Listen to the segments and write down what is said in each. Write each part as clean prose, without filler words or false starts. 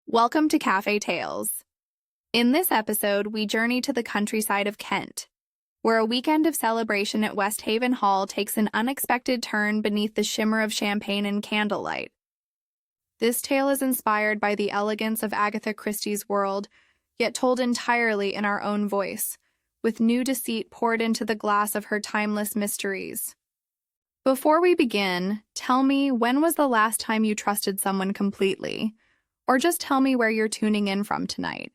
Welcome to Cafe Tales. In this episode, we journey to the countryside of Kent, where a weekend of celebration at Westhaven Hall takes an unexpected turn beneath the shimmer of champagne and candlelight. This tale is inspired by the elegance of Agatha Christie's world, yet told entirely in our own voice, with new deceit poured into the glass of her timeless mysteries. Before we begin, tell me, when was the last time you trusted someone completely? Or just tell me where you're tuning in from tonight.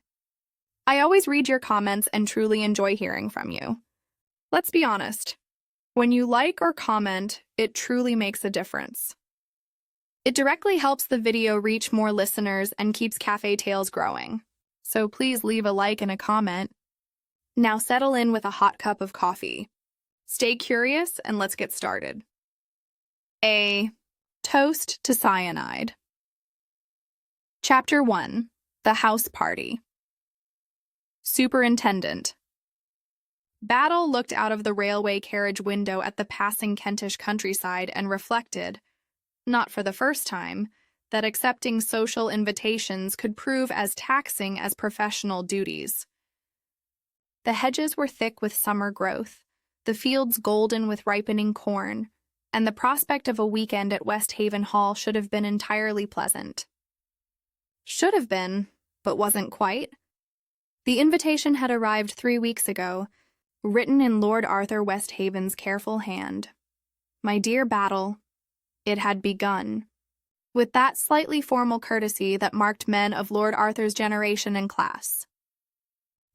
I always read your comments and truly enjoy hearing from you. Let's be honest. When you like or comment, it truly makes a difference. It directly helps the video reach more listeners and keeps Cafe Tales growing. So please leave a like and a comment. Now settle in with a hot cup of coffee. Stay curious and let's get started. A toast to cyanide. Chapter 1. The House Party. Superintendent. Battle looked out of the railway carriage window at the passing Kentish countryside and reflected, not for the first time, that accepting social invitations could prove as taxing as professional duties. The hedges were thick with summer growth, the fields golden with ripening corn, and the prospect of a weekend at Westhaven Hall should have been entirely pleasant. Should have been, but wasn't quite. The invitation had arrived 3 weeks ago, written in Lord Arthur Westhaven's careful hand. My dear Battle, it had begun, with that slightly formal courtesy that marked men of Lord Arthur's generation and class.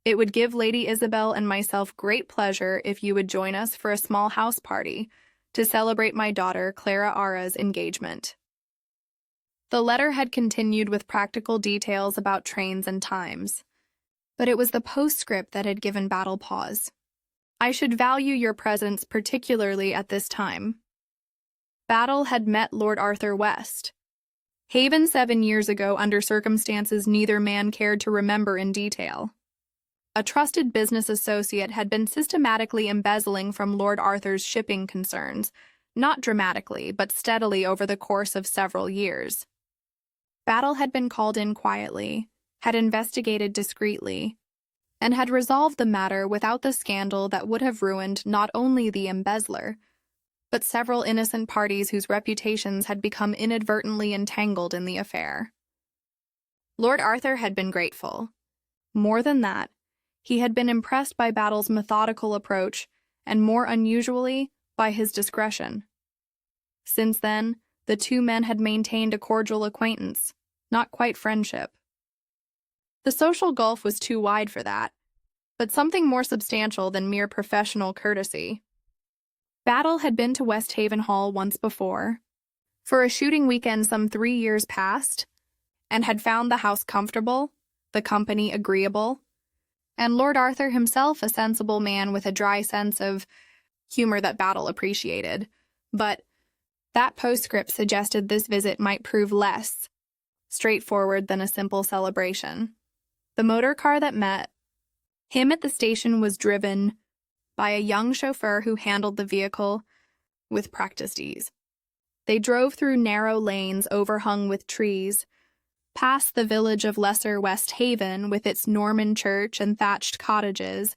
It would give Lady Isabel and myself great pleasure if you would join us for a small house party to celebrate my daughter Clara Ara's engagement. The letter had continued with practical details about trains and times, but it was the postscript that had given Battle pause. I should value your presence particularly at this time. Battle had met Lord Arthur West. Haven 7 years ago under circumstances neither man cared to remember in detail. A trusted business associate had been systematically embezzling from Lord Arthur's shipping concerns, not dramatically, but steadily over the course of several years. Battle had been called in quietly, had investigated discreetly, and had resolved the matter without the scandal that would have ruined not only the embezzler, but several innocent parties whose reputations had become inadvertently entangled in the affair. Lord Arthur had been grateful. More than that, he had been impressed by Battle's methodical approach, and more unusually, by his discretion. Since then, the two men had maintained a cordial acquaintance, not quite friendship. The social gulf was too wide for that, but something more substantial than mere professional courtesy. Battle had been to Westhaven Hall once before, for a shooting weekend some 3 years past, and had found the house comfortable, the company agreeable, and Lord Arthur himself a sensible man with a dry sense of humor that Battle appreciated. But that postscript suggested this visit might prove less straightforward than a simple celebration. The motor car that met him at the station was driven by a young chauffeur who handled the vehicle with practiced ease. They drove through narrow lanes overhung with trees, past the village of Lesser Westhaven with its Norman church and thatched cottages,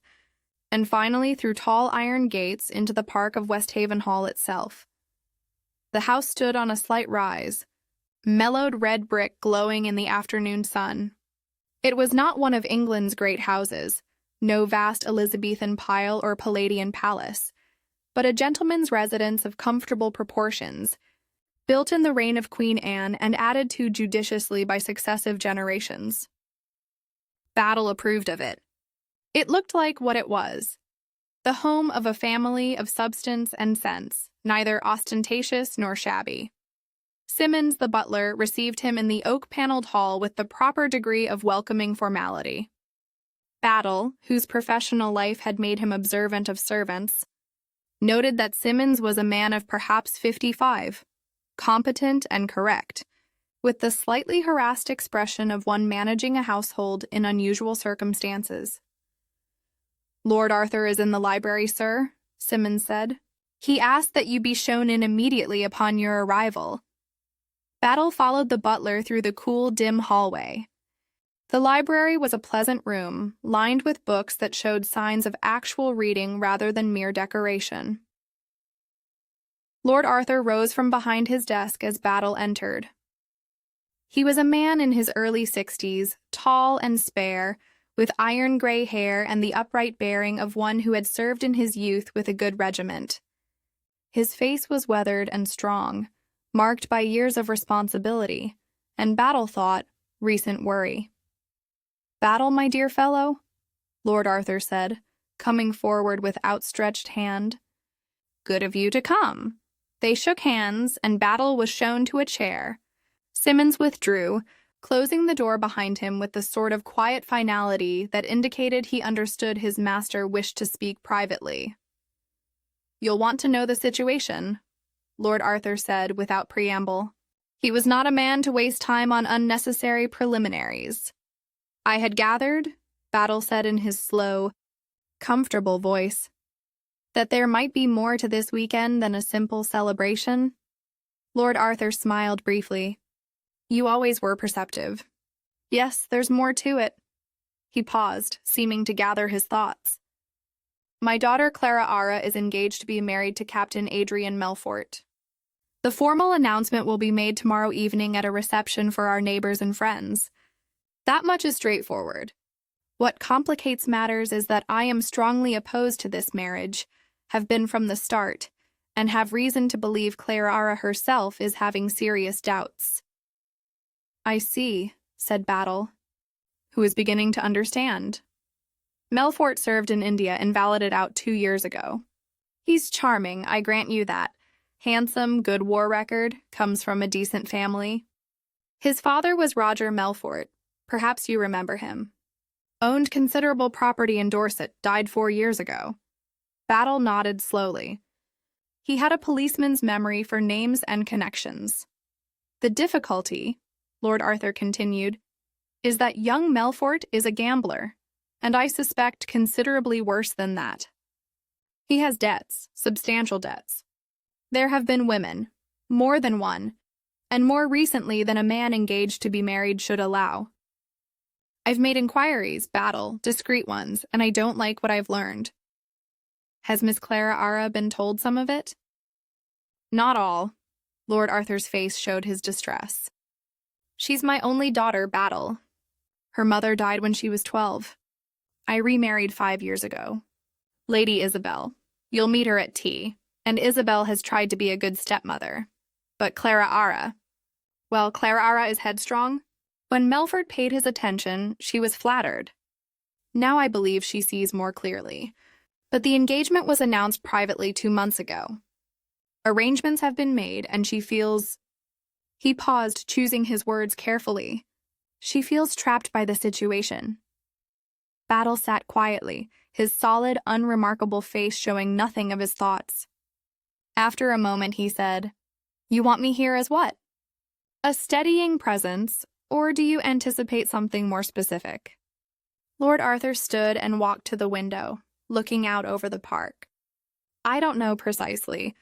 and finally through tall iron gates into the park of Westhaven Hall itself. The house stood on a slight rise, mellowed red brick glowing in the afternoon sun. It was not one of England's great houses, no vast Elizabethan pile or Palladian palace, but a gentleman's residence of comfortable proportions, built in the reign of Queen Anne and added to judiciously by successive generations. Battle approved of it. It looked like what it was, the home of a family of substance and sense, neither ostentatious nor shabby. Simmons, the butler, received him in the oak-paneled hall with the proper degree of welcoming formality. Battle, whose professional life had made him observant of servants, noted that Simmons was a man of perhaps 55, competent and correct, with the slightly harassed expression of one managing a household in unusual circumstances. "Lord Arthur is in the library, sir," Simmons said. "He asked that you be shown in immediately upon your arrival." Battle followed the butler through the cool, dim hallway. The library was a pleasant room, lined with books that showed signs of actual reading rather than mere decoration. Lord Arthur rose from behind his desk as Battle entered. He was a man in his early 60s, tall and spare, with iron gray hair and the upright bearing of one who had served in his youth with a good regiment. His face was weathered and strong, marked by years of responsibility, and Battle thought, recent worry. "Battle, my dear fellow," Lord Arthur said, coming forward with outstretched hand. "Good of you to come." They shook hands, and Battle was shown to a chair. Simmons withdrew, closing the door behind him with the sort of quiet finality that indicated he understood his master wished to speak privately. "You'll want to know the situation," Lord Arthur said without preamble. He was not a man to waste time on unnecessary preliminaries. "I had gathered," Battle said in his slow, comfortable voice, "that there might be more to this weekend than a simple celebration." Lord Arthur smiled briefly. "You always were perceptive." "Yes, there's more to it." He paused, seeming to gather his thoughts. "My daughter Clara Ara is engaged to be married to Captain Adrian Melfort. The formal announcement will be made tomorrow evening at a reception for our neighbors and friends. That much is straightforward. What complicates matters is that I am strongly opposed to this marriage, have been from the start, and have reason to believe Clara herself is having serious doubts." "I see," said Battle, who was beginning to understand. "Melfort served in India and valided out 2 years ago. He's charming, I grant you that. Handsome, good war record, comes from a decent family. His father was Roger Melfort. Perhaps you remember him. Owned considerable property in Dorset, died 4 years ago." Battle nodded slowly. He had a policeman's memory for names and connections. "The difficulty," Lord Arthur continued, "is that young Melfort is a gambler, and I suspect considerably worse than that. He has debts, substantial debts. There have been women, more than one, and more recently than a man engaged to be married should allow. I've made inquiries, Battle, discreet ones, and I don't like what I've learned." "Has Miss Clara Ara been told some of it?" "Not all." Lord Arthur's face showed his distress. "She's my only daughter, Battle. Her mother died when she was 12. I remarried 5 years ago. Lady Isabel. You'll meet her at tea, and Isabel has tried to be a good stepmother. But Clara Ara, well, Clara Ara is headstrong. When Melfort paid his attention, she was flattered. Now I believe she sees more clearly. But the engagement was announced privately 2 months ago. Arrangements have been made, and she feels—" He paused, choosing his words carefully. "She feels trapped by the situation." Battle sat quietly, his solid, unremarkable face showing nothing of his thoughts. After a moment, he said, "You want me here as what? A steadying presence, or do you anticipate something more specific?" Lord Arthur stood and walked to the window, looking out over the park. "I don't know precisely.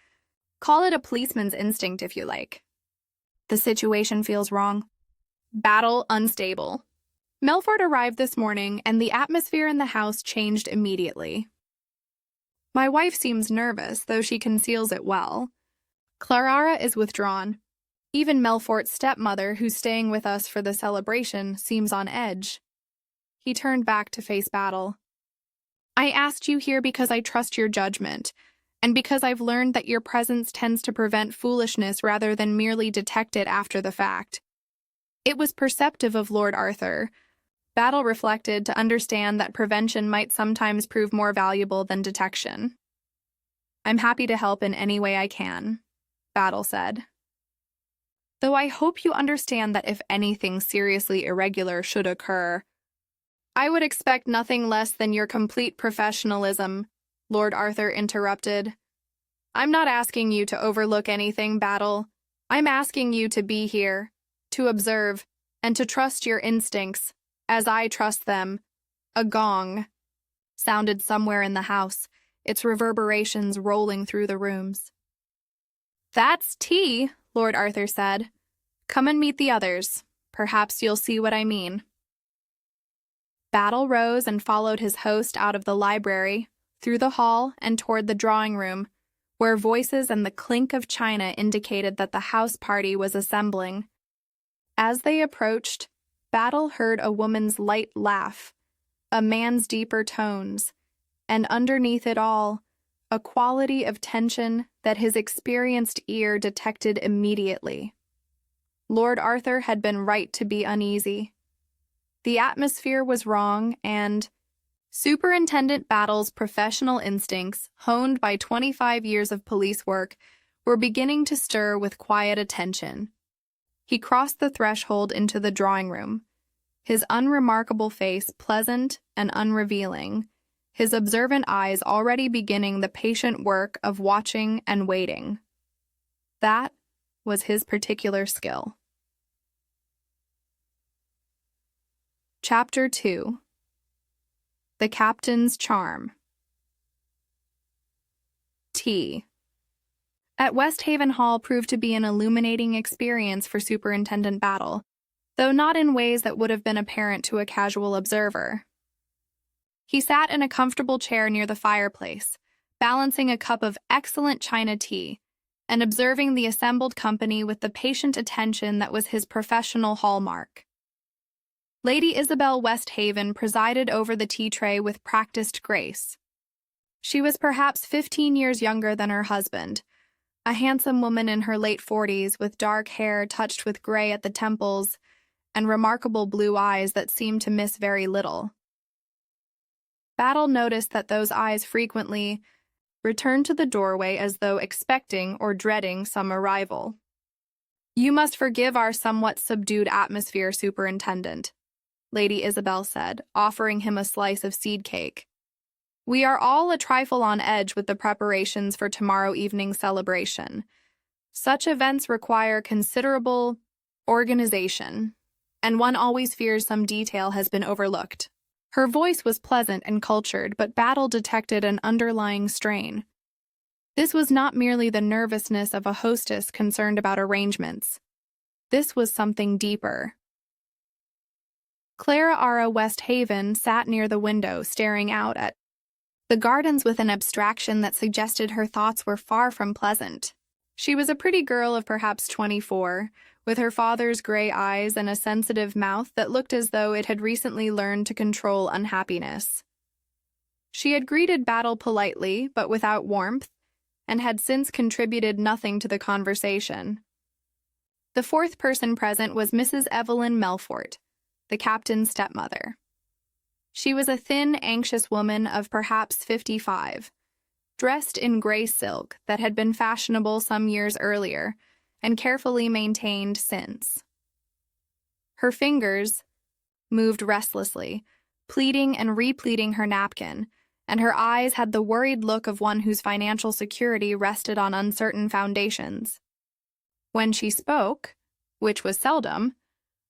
Call it a policeman's instinct if you like. The situation feels wrong. Battle unstable. Melfort arrived this morning, and the atmosphere in the house changed immediately. My wife seems nervous, though she conceals it well. Clara is withdrawn. Even Melfort's stepmother, who's staying with us for the celebration, seems on edge." He turned back to face Battle. "I asked you here because I trust your judgment, and because I've learned that your presence tends to prevent foolishness rather than merely detect it after the fact." It was perceptive of Lord Arthur. Battle reflected to understand that prevention might sometimes prove more valuable than detection. "I'm happy to help in any way I can," Battle said. "Though I hope you understand that if anything seriously irregular should occur—" "I would expect nothing less than your complete professionalism," Lord Arthur interrupted. "I'm not asking you to overlook anything, Battle. I'm asking you to be here, to observe, and to trust your instincts, as I trust them." A gong sounded somewhere in the house, its reverberations rolling through the rooms. "That's tea," Lord Arthur said. "Come and meet the others. Perhaps you'll see what I mean." Battle rose and followed his host out of the library, through the hall, and toward the drawing room, where voices and the clink of china indicated that the house party was assembling. As they approached, Battle heard a woman's light laugh, a man's deeper tones, and underneath it all, a quality of tension that his experienced ear detected immediately. Lord Arthur had been right to be uneasy. The atmosphere was wrong, and Superintendent Battle's professional instincts, honed by 25 years of police work, were beginning to stir with quiet attention. He crossed the threshold into the drawing room, his unremarkable face pleasant and unrevealing, his observant eyes already beginning the patient work of watching and waiting. That was his particular skill. Chapter 2. The Captain's Charm. Tea. At Westhaven Hall proved to be an illuminating experience for Superintendent Battle, though not in ways that would have been apparent to a casual observer. He sat in a comfortable chair near the fireplace, balancing a cup of excellent China tea, and observing the assembled company with the patient attention that was his professional hallmark. Lady Isabel Westhaven presided over the tea tray with practiced grace. She was perhaps 15 years younger than her husband, a handsome woman in her late 40s with dark hair touched with gray at the temples and remarkable blue eyes that seemed to miss very little. Battle noticed that those eyes frequently returned to the doorway as though expecting or dreading some arrival. "You must forgive our somewhat subdued atmosphere, Superintendent," Lady Isabel said, offering him a slice of seed cake. "We are all a trifle on edge with the preparations for tomorrow evening's celebration. Such events require considerable organization, and one always fears some detail has been overlooked." Her voice was pleasant and cultured, but Battle detected an underlying strain. This was not merely the nervousness of a hostess concerned about arrangements. This was something deeper. Clara Ara Westhaven sat near the window, staring out at the gardens with an abstraction that suggested her thoughts were far from pleasant. She was a pretty girl of perhaps 24, with her father's gray eyes and a sensitive mouth that looked as though it had recently learned to control unhappiness. She had greeted Battle politely, but without warmth, and had since contributed nothing to the conversation. The fourth person present was Mrs. Evelyn Melfort, the captain's stepmother. She was a thin, anxious woman of perhaps 55, dressed in gray silk that had been fashionable some years earlier and carefully maintained since. Her fingers moved restlessly, pleating and repleating her napkin, and her eyes had the worried look of one whose financial security rested on uncertain foundations. When she spoke, which was seldom,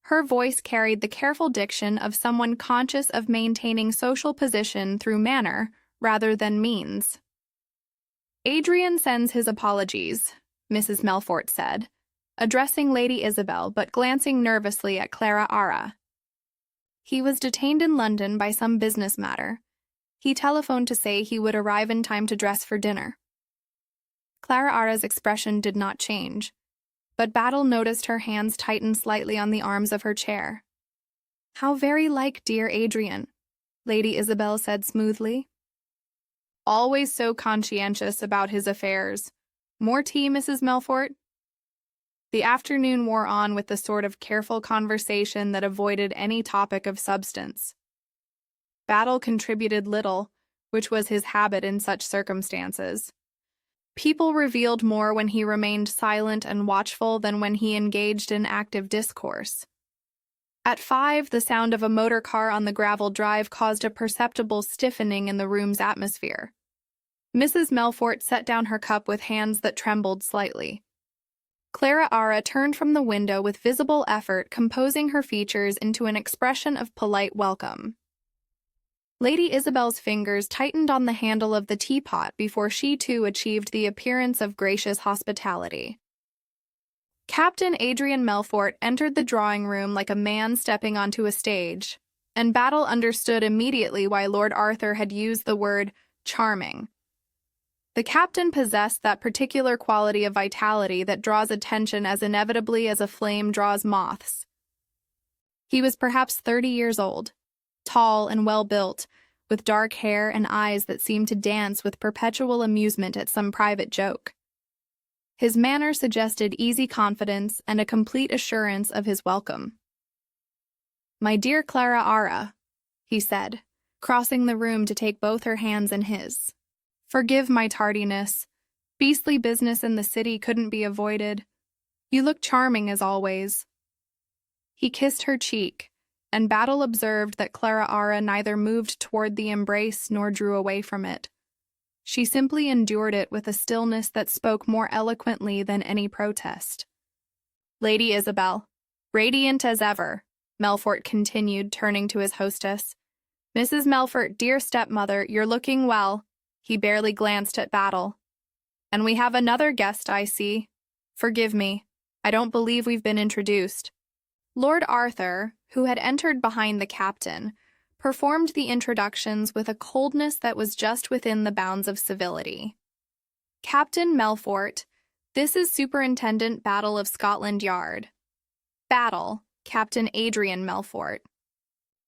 her voice carried the careful diction of someone conscious of maintaining social position through manner rather than means. "Adrian sends his apologies," Mrs. Melfort said, addressing Lady Isabel but glancing nervously at Clara Ara. "He was detained in London by some business matter. He telephoned to say he would arrive in time to dress for dinner." Clara Ara's expression did not change, but Battle noticed her hands tighten slightly on the arms of her chair. "How very like dear Adrian," Lady Isabel said smoothly. "Always so conscientious about his affairs. More tea, Mrs. Melfort?" The afternoon wore on with the sort of careful conversation that avoided any topic of substance. Battle contributed little, which was his habit in such circumstances. People revealed more when he remained silent and watchful than when he engaged in active discourse. At 5, the sound of a motor car on the gravel drive caused a perceptible stiffening in the room's atmosphere. Mrs. Melfort set down her cup with hands that trembled slightly. Clara Ara turned from the window with visible effort, composing her features into an expression of polite welcome. Lady Isabel's fingers tightened on the handle of the teapot before she too achieved the appearance of gracious hospitality. Captain Adrian Melfort entered the drawing room like a man stepping onto a stage, and Battle understood immediately why Lord Arthur had used the word charming. The captain possessed that particular quality of vitality that draws attention as inevitably as a flame draws moths. He was perhaps 30 years old, tall and well-built, with dark hair and eyes that seemed to dance with perpetual amusement at some private joke. His manner suggested easy confidence and a complete assurance of his welcome. "My dear Clara Ara," he said, crossing the room to take both her hands in his. "Forgive my tardiness. Beastly business in the city couldn't be avoided. You look charming as always." He kissed her cheek, and Battle observed that Clara Ara neither moved toward the embrace nor drew away from it. She simply endured it with a stillness that spoke more eloquently than any protest. "Lady Isabel, radiant as ever," Melfort continued, turning to his hostess. "Mrs. Melfort, dear stepmother, you're looking well." He barely glanced at Battle. "And we have another guest, I see. Forgive me, I don't believe we've been introduced." Lord Arthur, who had entered behind the captain, performed the introductions with a coldness that was just within the bounds of civility. "Captain Melfort, this is Superintendent Battle of Scotland Yard. Battle, Captain Adrian Melfort."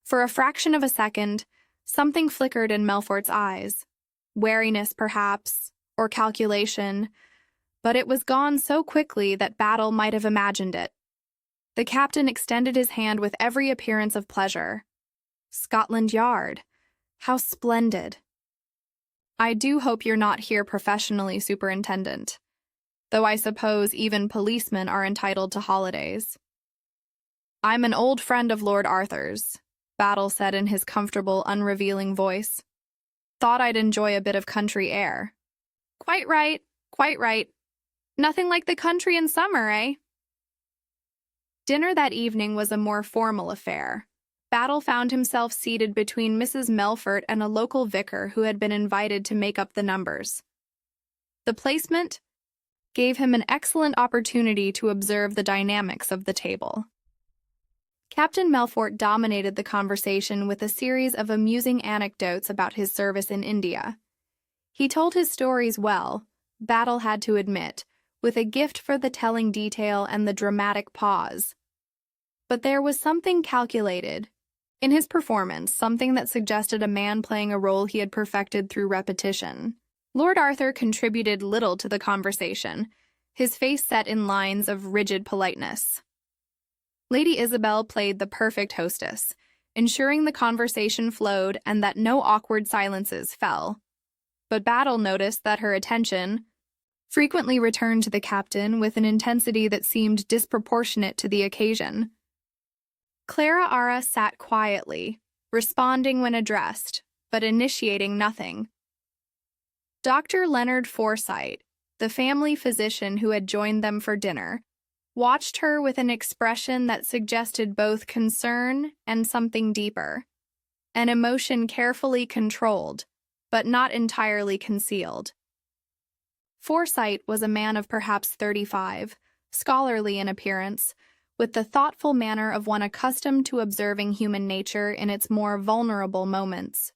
For a fraction of a second, something flickered in Melfort's eyes. Wariness, perhaps, or calculation, but it was gone so quickly that Battle might have imagined it. The captain extended his hand with every appearance of pleasure. "Scotland Yard. How splendid. I do hope you're not here professionally, Superintendent, though I suppose even policemen are entitled to holidays." "I'm an old friend of Lord Arthur's," Battle said in his comfortable, unrevealing voice. "Thought I'd enjoy a bit of country air." "Quite right, quite right. Nothing like the country in summer, eh?" Dinner that evening was a more formal affair. Battle found himself seated between Mrs. Melfort and a local vicar who had been invited to make up the numbers. The placement gave him an excellent opportunity to observe the dynamics of the table. Captain Melfort dominated the conversation with a series of amusing anecdotes about his service in India. He told his stories well, Battle had to admit, with a gift for the telling detail and the dramatic pause. But there was something calculated in his performance, something that suggested a man playing a role he had perfected through repetition. Lord Arthur contributed little to the conversation, his face set in lines of rigid politeness. Lady Isabel played the perfect hostess, ensuring the conversation flowed and that no awkward silences fell. But Battle noticed that her attention frequently returned to the captain with an intensity that seemed disproportionate to the occasion. Clara Ara sat quietly, responding when addressed, but initiating nothing. Dr. Leonard Forsyte, the family physician who had joined them for dinner, watched her with an expression that suggested both concern and something deeper, an emotion carefully controlled, but not entirely concealed. Forsyte was a man of perhaps 35, scholarly in appearance, with the thoughtful manner of one accustomed to observing human nature in its more vulnerable moments.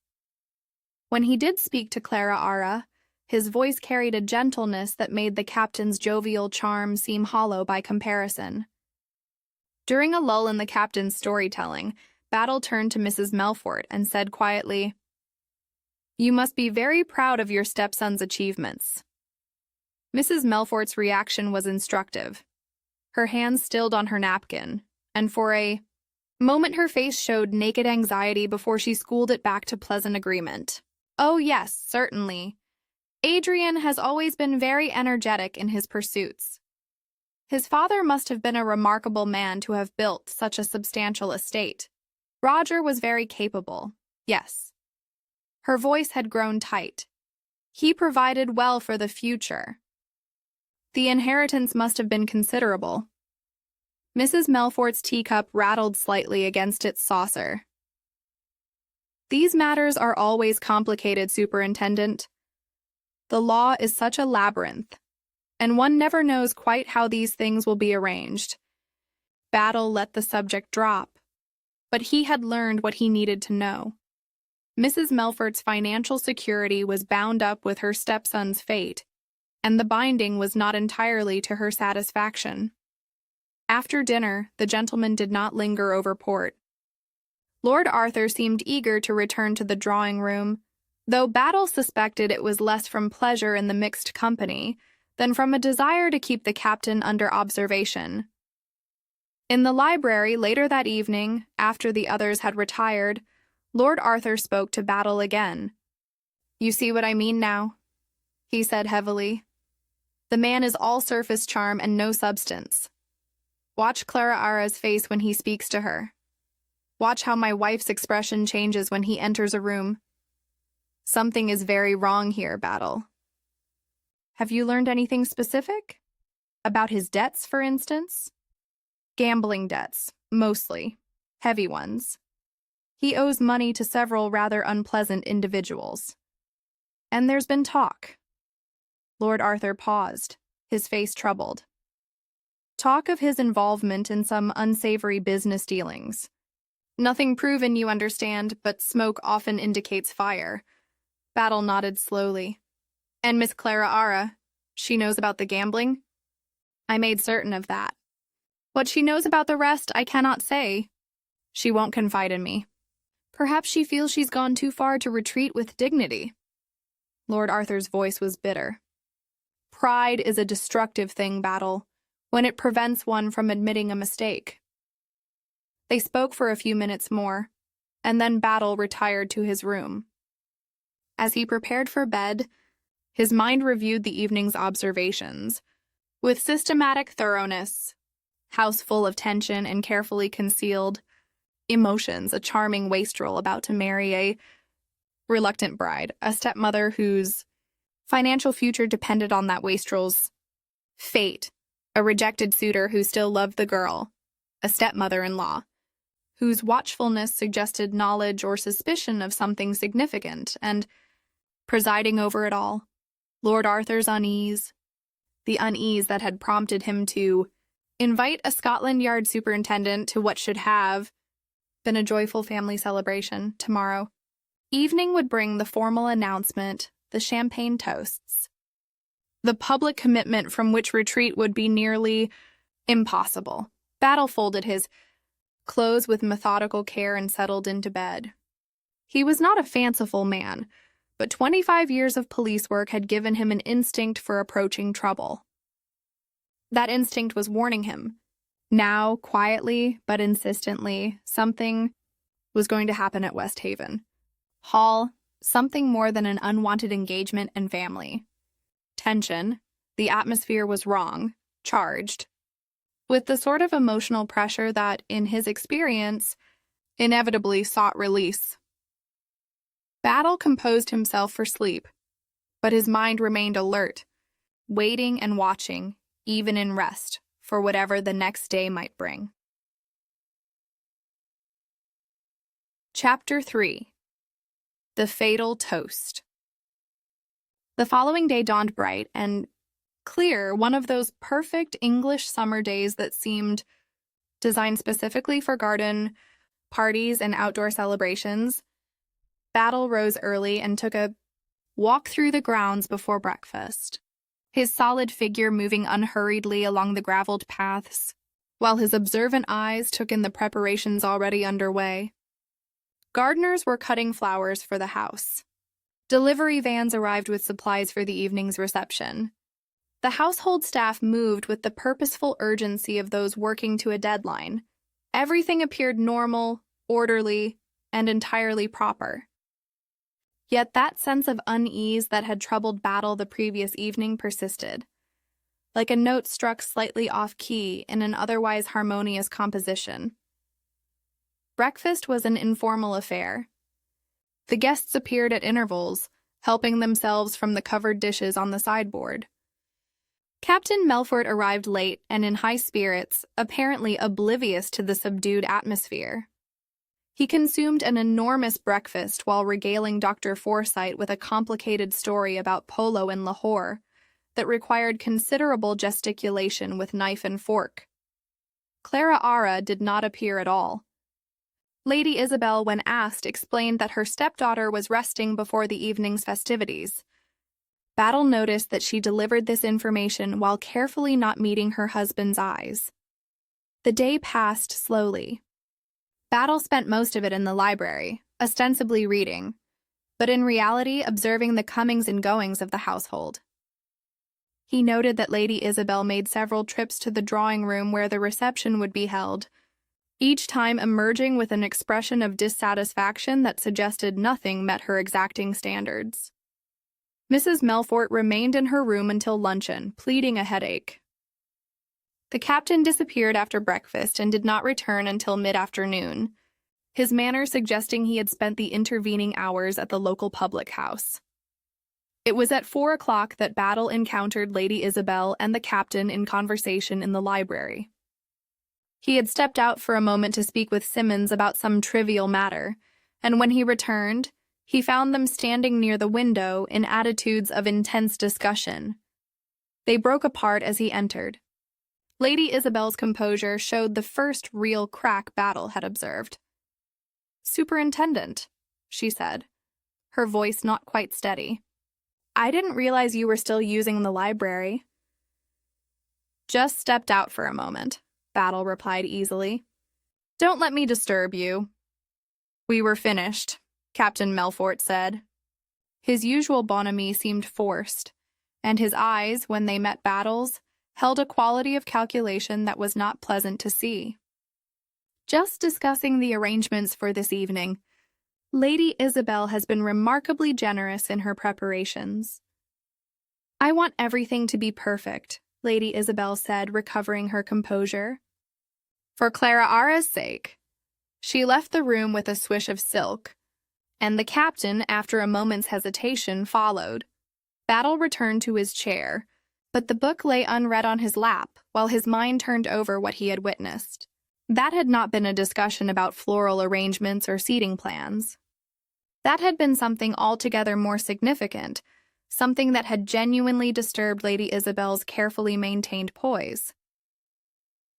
When he did speak to Clara Ara, his voice carried a gentleness that made the captain's jovial charm seem hollow by comparison. During a lull in the captain's storytelling, Battle turned to Mrs. Melfort and said quietly, "You must be very proud of your stepson's achievements." Mrs. Melfort's reaction was instructive. Her hands stilled on her napkin, and for a moment her face showed naked anxiety before she schooled it back to pleasant agreement. "Oh yes, certainly. Adrian has always been very energetic in his pursuits. His father must have been a remarkable man to have built such a substantial estate. Roger was very capable, yes." Her voice had grown tight. "He provided well for the future. The inheritance must have been considerable." Mrs. Melfort's teacup rattled slightly against its saucer. "These matters are always complicated, Superintendent. The law is such a labyrinth, and one never knows quite how these things will be arranged." Battle let the subject drop. But he had learned what he needed to know. Mrs. Melfort's financial security was bound up with her stepson's fate, and the binding was not entirely to her satisfaction. After dinner, the gentlemen did not linger over port. Lord Arthur seemed eager to return to the drawing-room, though Battle suspected it was less from pleasure in the mixed company than from a desire to keep the captain under observation. In the library later that evening, after the others had retired, Lord Arthur spoke to Battle again. "You see what I mean now?" he said heavily. "The man is all surface charm and no substance. Watch Clara Ara's face when he speaks to her. Watch how my wife's expression changes when he enters a room. Something is very wrong here, Battle." "Have you learned anything specific? About his debts, for instance?" "Gambling debts, mostly. Heavy ones. He owes money to several rather unpleasant individuals. And there's been talk." Lord Arthur paused, his face troubled. "Talk of his involvement in some unsavory business dealings. Nothing proven, you understand, but smoke often indicates fire." Battle nodded slowly. "And Miss Clara Ara, she knows about the gambling?" "I made certain of that. What she knows about the rest, I cannot say. She won't confide in me. Perhaps she feels she's gone too far to retreat with dignity." Lord Arthur's voice was bitter. "Pride is a destructive thing, Battle, when it prevents one from admitting a mistake." They spoke for a few minutes more, and then Battle retired to his room. As he prepared for bed, his mind reviewed the evening's observations. With systematic thoroughness, house full of tension and carefully concealed emotions, a charming wastrel about to marry a reluctant bride, a stepmother whose financial future depended on that wastrel's fate, a rejected suitor who still loved the girl, a stepmother-in-law, whose watchfulness suggested knowledge or suspicion of something significant, and, presiding over it all, Lord Arthur's unease, the unease that had prompted him to invite a Scotland Yard superintendent to what should have been a joyful family celebration tomorrow. Evening would bring the formal announcement, the champagne toasts. The public commitment from which retreat would be nearly impossible. Battle folded his clothes with methodical care and settled into bed. He was not a fanciful man, but 25 years of police work had given him an instinct for approaching trouble. That instinct was warning him. Now, quietly but insistently, something was going to happen at Westhaven Hall, something more than an unwanted engagement and family. Tension, the atmosphere was wrong, charged, with the sort of emotional pressure that, in his experience, inevitably sought release. Battle composed himself for sleep, but his mind remained alert, waiting and watching, even in rest, for whatever the next day might bring. Chapter 3. The Fatal Toast. The following day dawned bright and clear, one of those perfect English summer days that seemed designed specifically for garden parties and outdoor celebrations. Battle rose early and took a walk through the grounds before breakfast, his solid figure moving unhurriedly along the graveled paths, while his observant eyes took in the preparations already underway. Gardeners were cutting flowers for the house. Delivery vans arrived with supplies for the evening's reception. The household staff moved with the purposeful urgency of those working to a deadline. Everything appeared normal, orderly, and entirely proper. Yet that sense of unease that had troubled Battle the previous evening persisted, like a note struck slightly off-key in an otherwise harmonious composition. Breakfast was an informal affair. The guests appeared at intervals, helping themselves from the covered dishes on the sideboard. Captain Melfort arrived late and in high spirits, apparently oblivious to the subdued atmosphere. He consumed an enormous breakfast while regaling Dr. Forsyte with a complicated story about polo in Lahore that required considerable gesticulation with knife and fork. Clara Ara did not appear at all. Lady Isabel, when asked, explained that her stepdaughter was resting before the evening's festivities. Battle noticed that she delivered this information while carefully not meeting her husband's eyes. The day passed slowly. Battle spent most of it in the library, ostensibly reading, but in reality observing the comings and goings of the household. He noted that Lady Isabel made several trips to the drawing room where the reception would be held, each time emerging with an expression of dissatisfaction that suggested nothing met her exacting standards. Mrs. Melfort remained in her room until luncheon, pleading a headache. The captain disappeared after breakfast and did not return until mid-afternoon, his manner suggesting he had spent the intervening hours at the local public house. It was at 4 o'clock that Battle encountered Lady Isabel and the captain in conversation in the library. He had stepped out for a moment to speak with Simmons about some trivial matter, and when he returned, he found them standing near the window in attitudes of intense discussion. They broke apart as he entered. Lady Isabel's composure showed the first real crack Battle had observed. "Superintendent," she said, her voice not quite steady. "I didn't realize you were still using the library." "Just stepped out for a moment," Battle replied easily. "Don't let me disturb you." "We were finished," Captain Melfort said. His usual bonhomie seemed forced, and his eyes, when they met Battle's, held a quality of calculation that was not pleasant to see. "Just discussing the arrangements for this evening. Lady Isabel has been remarkably generous in her preparations." "I want everything to be perfect," Lady Isabel said, recovering her composure. "For Clara Ara's sake." She left the room with a swish of silk, and the captain, after a moment's hesitation, followed. Battle returned to his chair, but the book lay unread on his lap while his mind turned over what he had witnessed. That had not been a discussion about floral arrangements or seating plans. That had been something altogether more significant, something that had genuinely disturbed Lady Isabel's carefully maintained poise.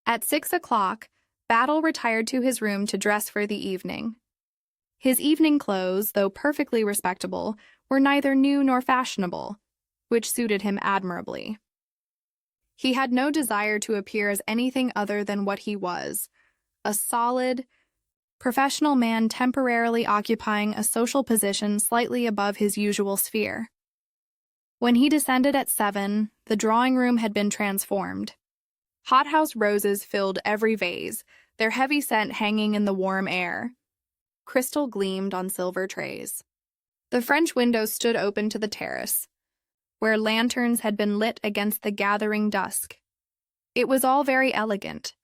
At 6 o'clock, Battle retired to his room to dress for the evening. His evening clothes, though perfectly respectable, were neither new nor fashionable, which suited him admirably. He had no desire to appear as anything other than what he was, a solid, professional man temporarily occupying a social position slightly above his usual sphere. When he descended at 7, the drawing room had been transformed. Hothouse roses filled every vase, their heavy scent hanging in the warm air. Crystal gleamed on silver trays. The French windows stood open to the terrace, where lanterns had been lit against the gathering dusk. It was all very elegant,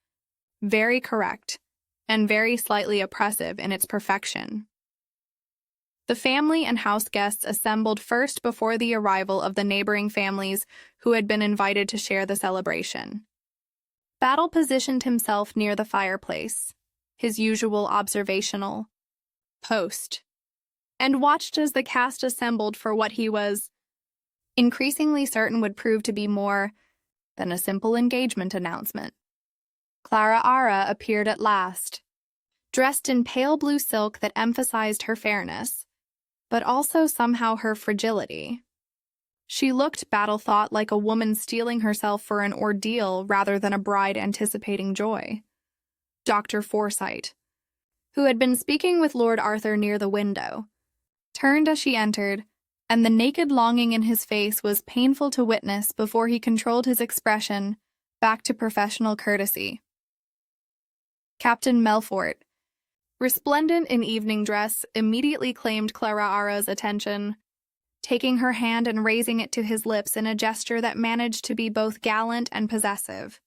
very correct, and very slightly oppressive in its perfection. The family and house guests assembled first before the arrival of the neighboring families who had been invited to share the celebration. Battle positioned himself near the fireplace, his usual observational post, and watched as the cast assembled for what he was increasingly certain would prove to be more than a simple engagement announcement. Clara Ara appeared at last, dressed in pale blue silk that emphasized her fairness, but also somehow her fragility. She looked, Battle thought, like a woman steeling herself for an ordeal rather than a bride anticipating joy. Dr. Forsyte, who had been speaking with Lord Arthur near the window, turned as she entered, and the naked longing in his face was painful to witness before he controlled his expression back to professional courtesy. Captain Melfort, resplendent in evening dress, immediately claimed Clara Ara's attention, taking her hand and raising it to his lips in a gesture that managed to be both gallant and possessive.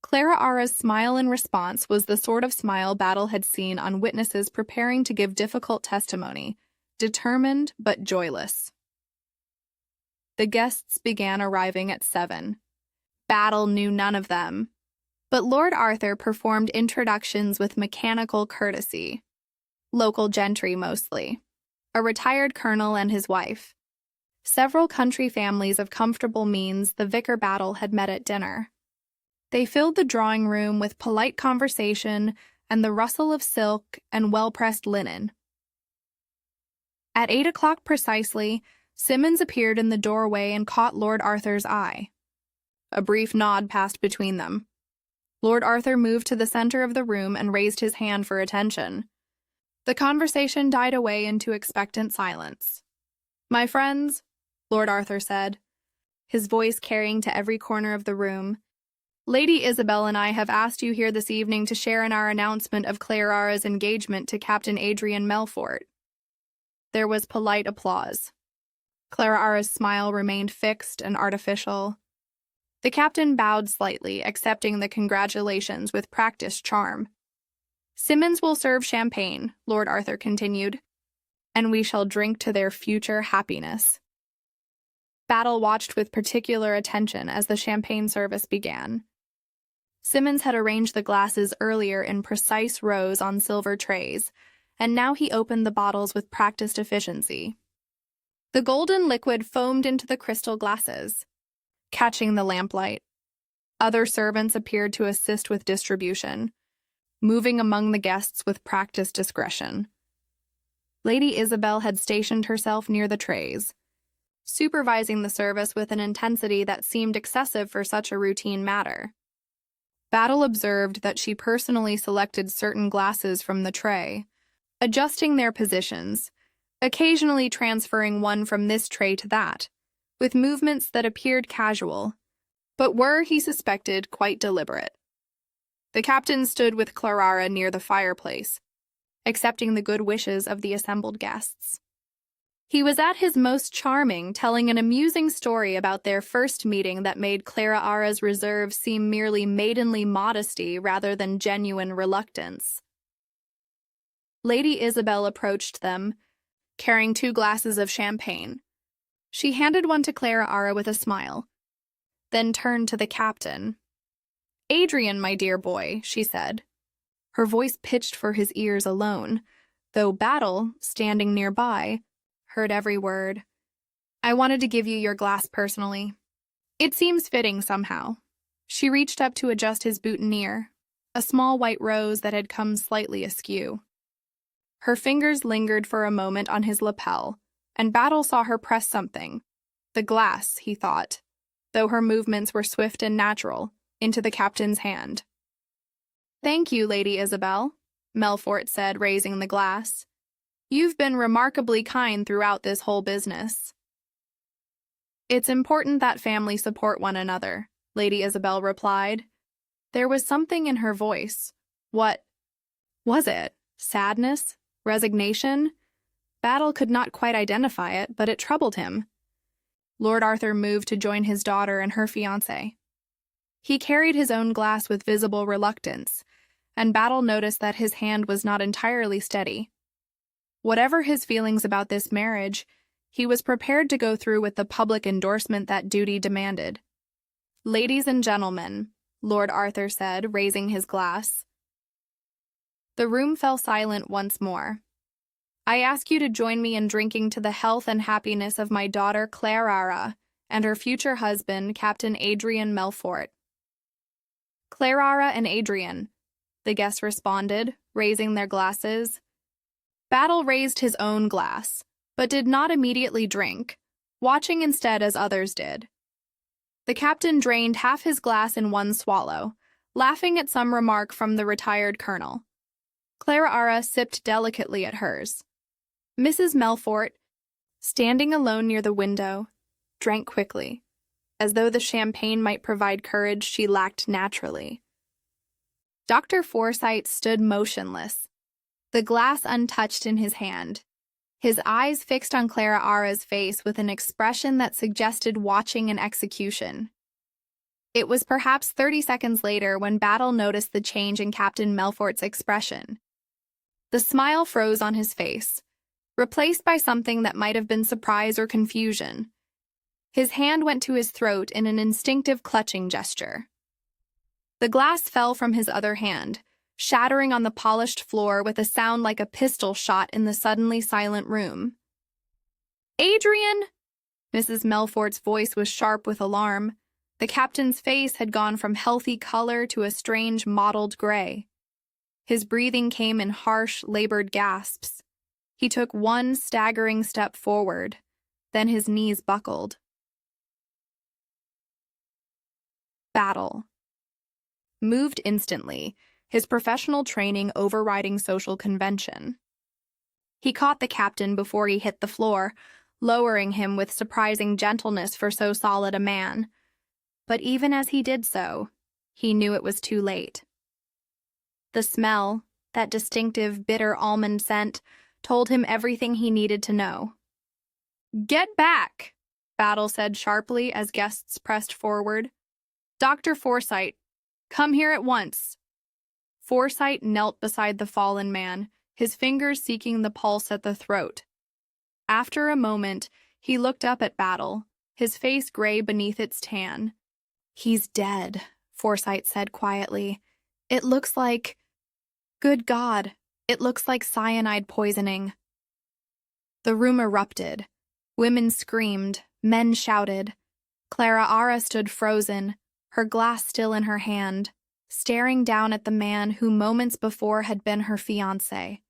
Clara Ara's smile in response was the sort of smile Battle had seen on witnesses preparing to give difficult testimony, determined but joyless. The guests began arriving at 7. Battle knew none of them, but Lord Arthur performed introductions with mechanical courtesy. Local gentry mostly, a retired colonel and his wife. Several country families of comfortable means the vicar Battle had met at dinner. They filled the drawing room with polite conversation and the rustle of silk and well-pressed linen. At 8 o'clock precisely, Simmons appeared in the doorway and caught Lord Arthur's eye. A brief nod passed between them. Lord Arthur moved to the center of the room and raised his hand for attention. The conversation died away into expectant silence. "My friends," Lord Arthur said, his voice carrying to every corner of the room, "Lady Isabel and I have asked you here this evening to share in our announcement of Clarara's engagement to Captain Adrian Melfort." There was polite applause. Clarara's smile remained fixed and artificial. The captain bowed slightly, accepting the congratulations with practiced charm. "Simmons will serve champagne," Lord Arthur continued, "and we shall drink to their future happiness." Battle watched with particular attention as the champagne service began. Simmons had arranged the glasses earlier in precise rows on silver trays, and now he opened the bottles with practiced efficiency. The golden liquid foamed into the crystal glasses, catching the lamplight. Other servants appeared to assist with distribution, moving among the guests with practiced discretion. Lady Isabel had stationed herself near the trays, supervising the service with an intensity that seemed excessive for such a routine matter. Battle observed that she personally selected certain glasses from the tray, adjusting their positions, occasionally transferring one from this tray to that, with movements that appeared casual, but were, he suspected, quite deliberate. The captain stood with Clarara near the fireplace, accepting the good wishes of the assembled guests. He was at his most charming, telling an amusing story about their first meeting that made Clarara's reserve seem merely maidenly modesty rather than genuine reluctance. Lady Isabel approached them, carrying 2 glasses of champagne. She handed one to Clarara with a smile, then turned to the captain. "Adrian, my dear boy," she said, her voice pitched for his ears alone, though Battle, standing nearby, heard every word. "I wanted to give you your glass personally. It seems fitting somehow." She reached up to adjust his boutonniere, a small white rose that had come slightly askew. Her fingers lingered for a moment on his lapel, and Battle saw her press something. The glass, he thought, though her movements were swift and natural, into the captain's hand. "Thank you, Lady Isabel," Melfort said, raising the glass. "You've been remarkably kind throughout this whole business." "It's important that families support one another," Lady Isabel replied. There was something in her voice. What was it? Sadness? Resignation? Battle could not quite identify it, but it troubled him. Lord Arthur moved to join his daughter and her fiancé. He carried his own glass with visible reluctance, and Battle noticed that his hand was not entirely steady. Whatever his feelings about this marriage, he was prepared to go through with the public endorsement that duty demanded. "Ladies and gentlemen," Lord Arthur said, raising his glass. The room fell silent once more. "I ask you to join me in drinking to the health and happiness of my daughter Clarara and her future husband, Captain Adrian Melfort." "Clarara and Adrian," the guests responded, raising their glasses. Battle raised his own glass, but did not immediately drink, watching instead as others did. The captain drained half his glass in one swallow, laughing at some remark from the retired colonel. Clarara sipped delicately at hers. Mrs. Melfort, standing alone near the window, drank quickly, as though the champagne might provide courage she lacked naturally. Dr. Forsyte stood motionless, the glass untouched in his hand, his eyes fixed on Clarara's face with an expression that suggested watching an execution. It was perhaps 30 seconds later when Battle noticed the change in Captain Melfort's expression. The smile froze on his face, replaced by something that might have been surprise or confusion. His hand went to his throat in an instinctive clutching gesture. The glass fell from his other hand, shattering on the polished floor with a sound like a pistol shot in the suddenly silent room. "Adrian!" Mrs. Melfort's voice was sharp with alarm. The captain's face had gone from healthy color to a strange mottled gray. His breathing came in harsh, labored gasps. He took one staggering step forward, then his knees buckled. Battle. Moved instantly, his professional training overriding social convention. He caught the captain before he hit the floor, lowering him with surprising gentleness for so solid a man. But even as he did so, he knew it was too late. The smell, that distinctive bitter almond scent, told him everything he needed to know. "Get back," Battle said sharply as guests pressed forward. "Dr. Forsyte, come here at once." Forsyte knelt beside the fallen man, his fingers seeking the pulse at the throat. After a moment, he looked up at Battle, his face gray beneath its tan. "He's dead," Forsyte said quietly. "It looks like... Good God, it looks like cyanide poisoning." The room erupted. Women screamed, men shouted. Clara Ara stood frozen, her glass still in her hand, staring down at the man who moments before had been her fiancé.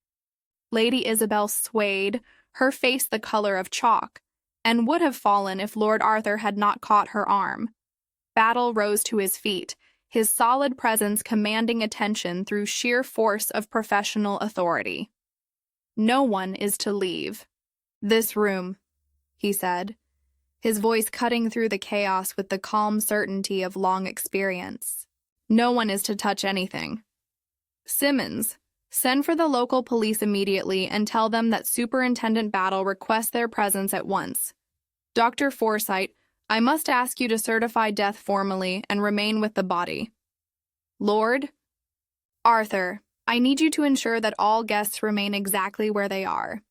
Lady Isabel swayed, her face the color of chalk, and would have fallen if Lord Arthur had not caught her arm. Battle rose to his feet, his solid presence commanding attention through sheer force of professional authority. "No one is to leave this room," he said, his voice cutting through the chaos with the calm certainty of long experience. "No one is to touch anything. Simmons, send for the local police immediately and tell them that Superintendent Battle requests their presence at once. Dr. Forsyte, I must ask you to certify death formally and remain with the body. Lord Arthur, I need you to ensure that all guests remain exactly where they are."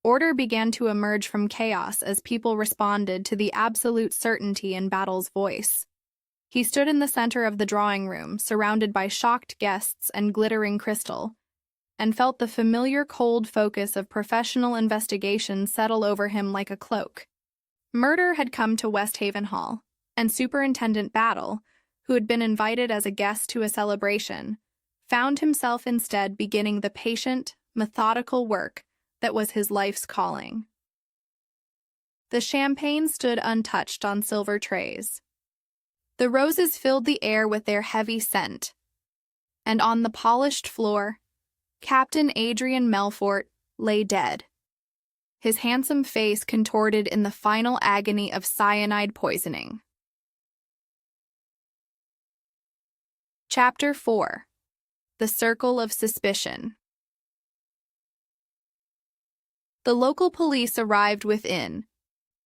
Order began to emerge from chaos as people responded to the absolute certainty in Battle's voice. He stood in the center of the drawing room, surrounded by shocked guests and glittering crystal, and felt the familiar cold focus of professional investigation settle over him like a cloak. Murder had come to Westhaven Hall, and Superintendent Battle, who had been invited as a guest to a celebration, found himself instead beginning the patient, methodical work that was his life's calling. The champagne stood untouched on silver trays. The roses filled the air with their heavy scent, and on the polished floor, Captain Adrian Melfort lay dead, his handsome face contorted in the final agony of cyanide poisoning. Chapter 4. The Circle of Suspicion. The local police arrived within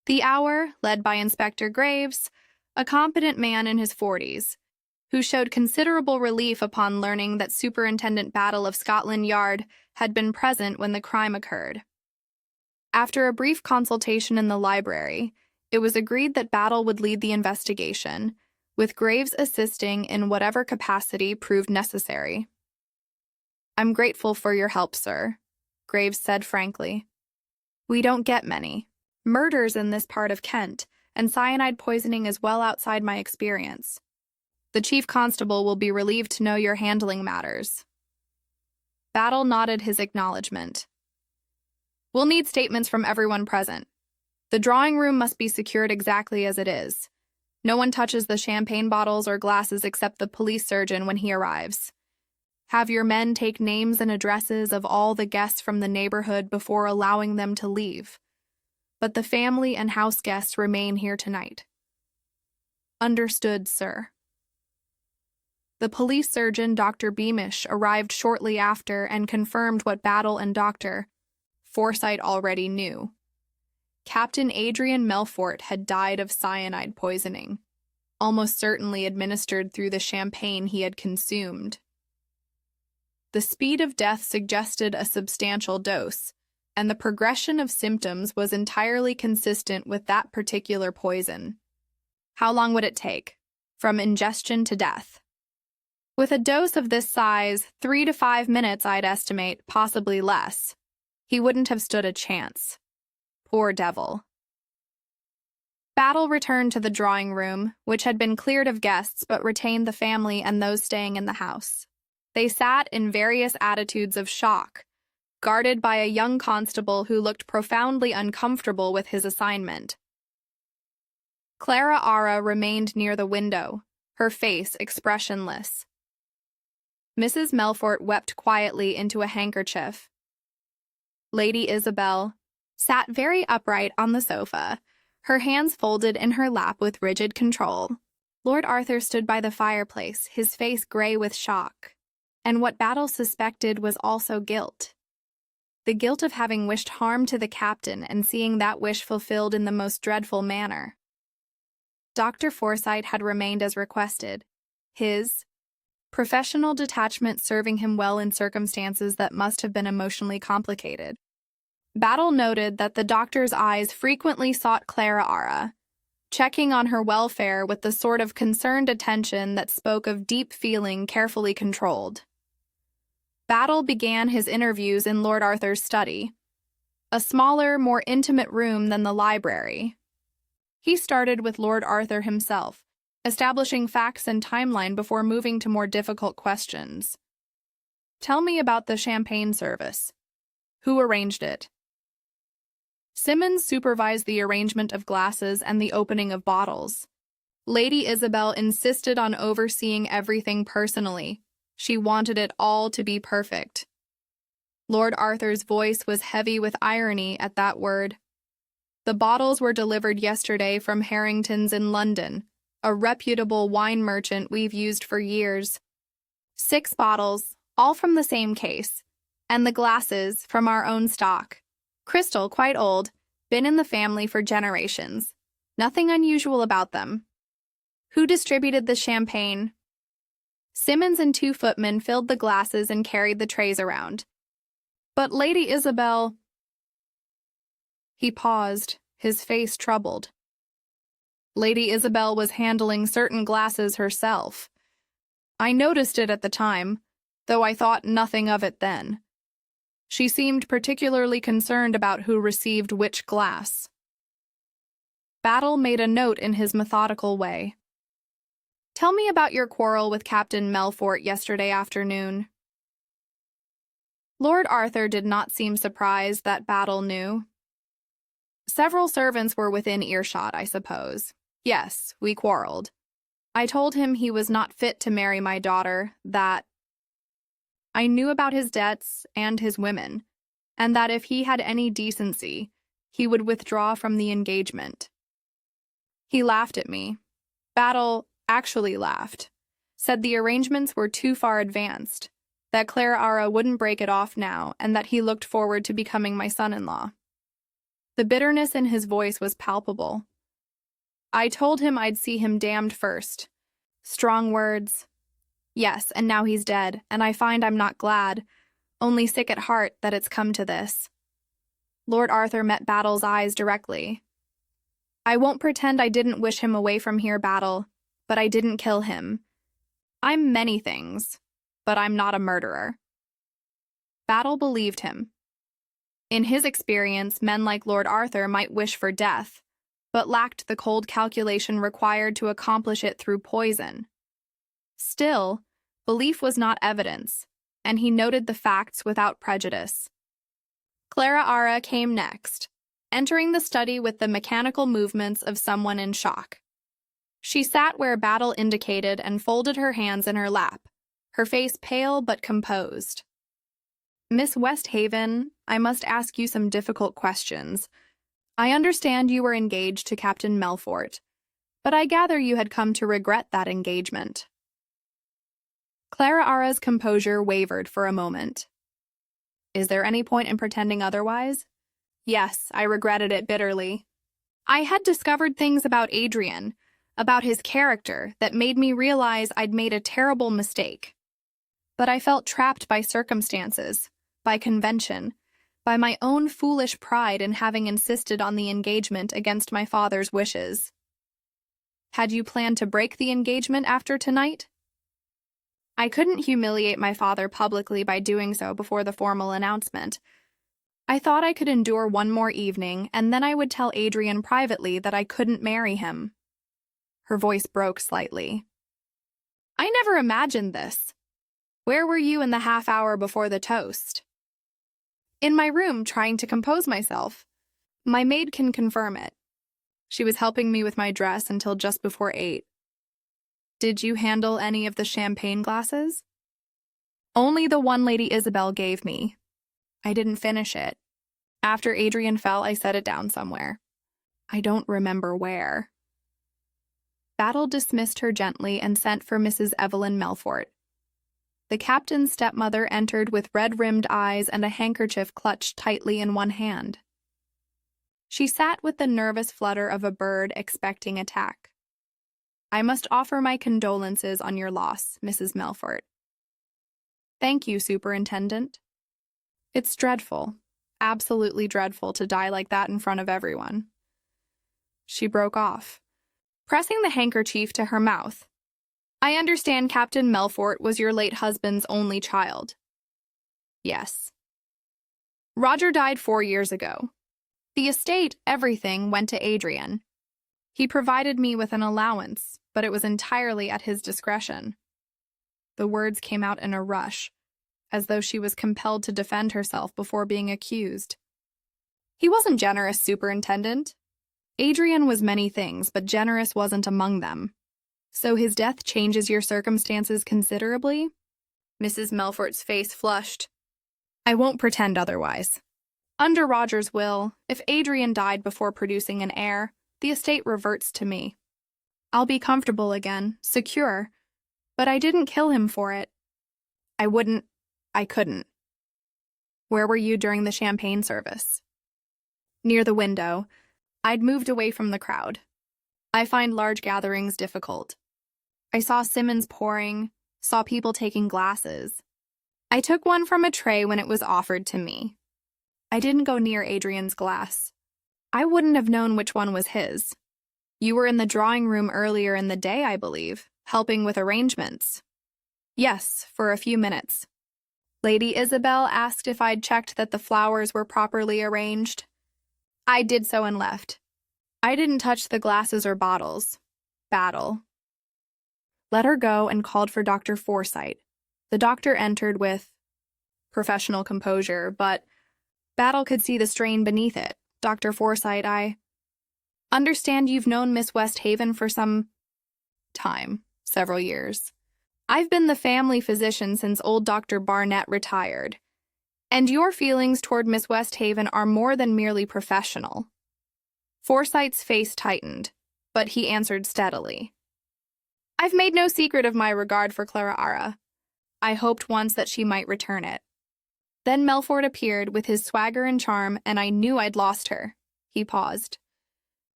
the hour, led by Inspector Graves, a competent man in his 40s, who showed considerable relief upon learning that Superintendent Battle of Scotland Yard had been present when the crime occurred. After a brief consultation in the library, it was agreed that Battle would lead the investigation, with Graves assisting in whatever capacity proved necessary. "I'm grateful for your help, sir," Graves said frankly. "We don't get many murders in this part of Kent, and cyanide poisoning is well outside my experience. The chief constable will be relieved to know you're handling matters." Battle nodded his acknowledgement. "We'll need statements from everyone present. The drawing room must be secured exactly as it is. No one touches the champagne bottles or glasses except the police surgeon when he arrives. Have your men take names and addresses of all the guests from the neighborhood before allowing them to leave. But the family and house guests remain here tonight." "Understood, sir." The police surgeon, Dr. Beamish, arrived shortly after and confirmed what Battle and Dr. Forsyte already knew. Captain Adrian Melfort had died of cyanide poisoning, almost certainly administered through the champagne he had consumed. The speed of death suggested a substantial dose, and the progression of symptoms was entirely consistent with that particular poison. How long would it take, from ingestion to death? With a dose of this size, 3 to 5 minutes, I'd estimate, possibly less. He wouldn't have stood a chance. Poor devil. Battle returned to the drawing room, which had been cleared of guests but retained the family and those staying in the house. They sat in various attitudes of shock, guarded by a young constable who looked profoundly uncomfortable with his assignment. Clara Ara remained near the window, her face expressionless. Mrs. Melfort wept quietly into a handkerchief. Lady Isabel sat very upright on the sofa, her hands folded in her lap with rigid control. Lord Arthur stood by the fireplace, his face gray with shock. And what Battle suspected was also guilt. The guilt of having wished harm to the captain and seeing that wish fulfilled in the most dreadful manner. Dr. Forsyte had remained as requested, his professional detachment serving him well in circumstances that must have been emotionally complicated. Battle noted that the doctor's eyes frequently sought Clara Ara, checking on her welfare with the sort of concerned attention that spoke of deep feeling carefully controlled. Battle began his interviews in Lord Arthur's study, a smaller, more intimate room than the library. He started with Lord Arthur himself, establishing facts and timeline before moving to more difficult questions. Tell me about the champagne service. Who arranged it? Simmons supervised the arrangement of glasses and the opening of bottles. Lady Isabel insisted on overseeing everything personally. She wanted it all to be perfect. Lord Arthur's voice was heavy with irony at that word. The bottles were delivered yesterday from Harrington's in London, a reputable wine merchant we've used for years. 6 bottles, all from the same case, and the glasses from our own stock. Crystal, quite old, been in the family for generations. Nothing unusual about them. Who distributed the champagne? Simmons and 2 footmen filled the glasses and carried the trays around. But Lady Isabel... He paused, his face troubled. Lady Isabel was handling certain glasses herself. I noticed it at the time, though I thought nothing of it then. She seemed particularly concerned about who received which glass. Battle made a note in his methodical way. Tell me about your quarrel with Captain Melfort yesterday afternoon. Lord Arthur did not seem surprised that Battle knew. Several servants were within earshot, I suppose. Yes, we quarreled. I told him he was not fit to marry my daughter, that I knew about his debts and his women, and that if he had any decency, he would withdraw from the engagement. He laughed at me. Battle actually laughed, said the arrangements were too far advanced, that Clara Ara wouldn't break it off now, and that he looked forward to becoming my son-in-law. The bitterness in his voice was palpable. I told him I'd see him damned first. Strong words. Yes, and now he's dead, and I find I'm not glad, only sick at heart that it's come to this. Lord Arthur met Battle's eyes directly. I won't pretend I didn't wish him away from here, Battle, but I didn't kill him. I'm many things, but I'm not a murderer. Battle believed him. In his experience, men like Lord Arthur might wish for death, but lacked the cold calculation required to accomplish it through poison. Still, belief was not evidence, and he noted the facts without prejudice. Clara Ara came next, entering the study with the mechanical movements of someone in shock. She sat where Battle indicated and folded her hands in her lap, her face pale but composed. Miss Westhaven, I must ask you some difficult questions. I understand you were engaged to Captain Melfort, but I gather you had come to regret that engagement. Clara Ara's composure wavered for a moment. Is there any point in pretending otherwise? Yes, I regretted it bitterly. I had discovered things about Adrian, about his character, that made me realize I'd made a terrible mistake. But I felt trapped by circumstances, by convention, by my own foolish pride in having insisted on the engagement against my father's wishes. Had you planned to break the engagement after tonight? I couldn't humiliate my father publicly by doing so before the formal announcement. I thought I could endure one more evening, and then I would tell Adrian privately that I couldn't marry him. Her voice broke slightly. I never imagined this. Where were you in the half hour before the toast? In my room, trying to compose myself. My maid can confirm it. She was helping me with my dress until just before 8. Did you handle any of the champagne glasses? Only the one Lady Isabel gave me. I didn't finish it. After Adrian fell, I set it down somewhere. I don't remember where. Battle dismissed her gently and sent for Mrs. Evelyn Melfort. The captain's stepmother entered with red-rimmed eyes and a handkerchief clutched tightly in one hand. She sat with the nervous flutter of a bird expecting attack. I must offer my condolences on your loss, Mrs. Melfort. Thank you, Superintendent. It's dreadful, absolutely dreadful to die like that in front of everyone. She broke off, pressing the handkerchief to her mouth. I understand Captain Melfort was your late husband's only child. Yes. Roger died 4 years ago. The estate, everything, went to Adrian. He provided me with an allowance, but it was entirely at his discretion. The words came out in a rush, as though she was compelled to defend herself before being accused. He wasn't generous, Superintendent. Adrian was many things, but generous wasn't among them. So his death changes your circumstances considerably? Mrs. Melfort's face flushed. I won't pretend otherwise. Under Roger's will, if Adrian died before producing an heir, the estate reverts to me. I'll be comfortable again, secure, but I didn't kill him for it. I couldn't. Where were you during the champagne service? Near the window. I'd moved away from the crowd. I find large gatherings difficult. I saw Simmons pouring, saw people taking glasses. I took one from a tray when it was offered to me. I didn't go near Adrian's glass. I wouldn't have known which one was his. You were in the drawing room earlier in the day, I believe, helping with arrangements. Yes, for a few minutes. Lady Isabel asked if I'd checked that the flowers were properly arranged. I did so and left. I didn't touch the glasses or bottles. Battle. Let her go and called for Dr. Forsyte. The doctor entered with professional composure, but Battle could see the strain beneath it. Dr. Forsyte, I understand you've known Miss Westhaven for some time, several years. I've been the family physician since old Dr. Barnett retired, and your feelings toward Miss Westhaven are more than merely professional. Forsyte's face tightened, but he answered steadily. I've made no secret of my regard for Clara Ara. I hoped once that she might return it. Then Melfort appeared with his swagger and charm, and I knew I'd lost her. He paused.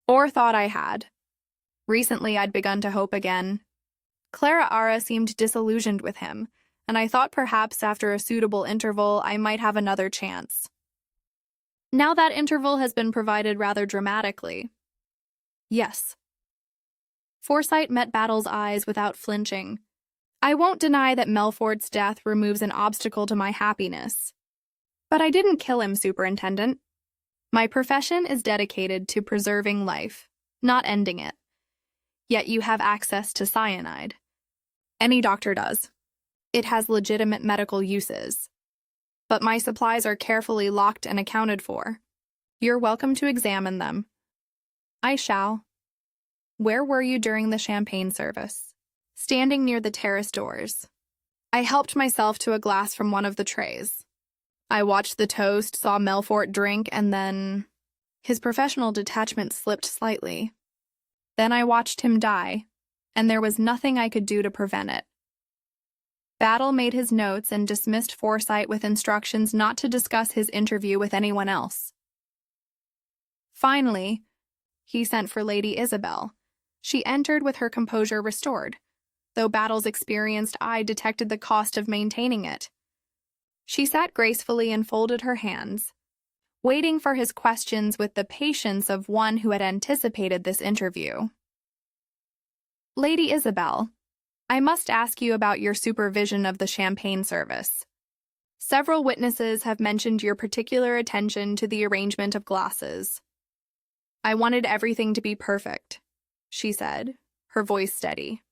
Or thought I had. Recently I'd begun to hope again. Clara Ara seemed disillusioned with him, and I thought perhaps after a suitable interval I might have another chance. Now that interval has been provided rather dramatically. Yes. Forsyte met Battle's eyes without flinching. I won't deny that Melfort's death removes an obstacle to my happiness. But I didn't kill him, Superintendent. My profession is dedicated to preserving life, not ending it. Yet you have access to cyanide. Any doctor does. It has legitimate medical uses. But my supplies are carefully locked and accounted for. You're welcome to examine them. I shall. Where were you during the champagne service? Standing near the terrace doors. I helped myself to a glass from one of the trays. I watched the toast, saw Melfort drink, and then his professional detachment slipped slightly. Then I watched him die, and there was nothing I could do to prevent it. Battle made his notes and dismissed Forsyte with instructions not to discuss his interview with anyone else. Finally, he sent for Lady Isabel. She entered with her composure restored, though Battle's experienced eye detected the cost of maintaining it. She sat gracefully and folded her hands, waiting for his questions with the patience of one who had anticipated this interview. Lady Isabel, I must ask you about your supervision of the champagne service. Several witnesses have mentioned your particular attention to the arrangement of glasses. I wanted everything to be perfect, she said, her voice steady.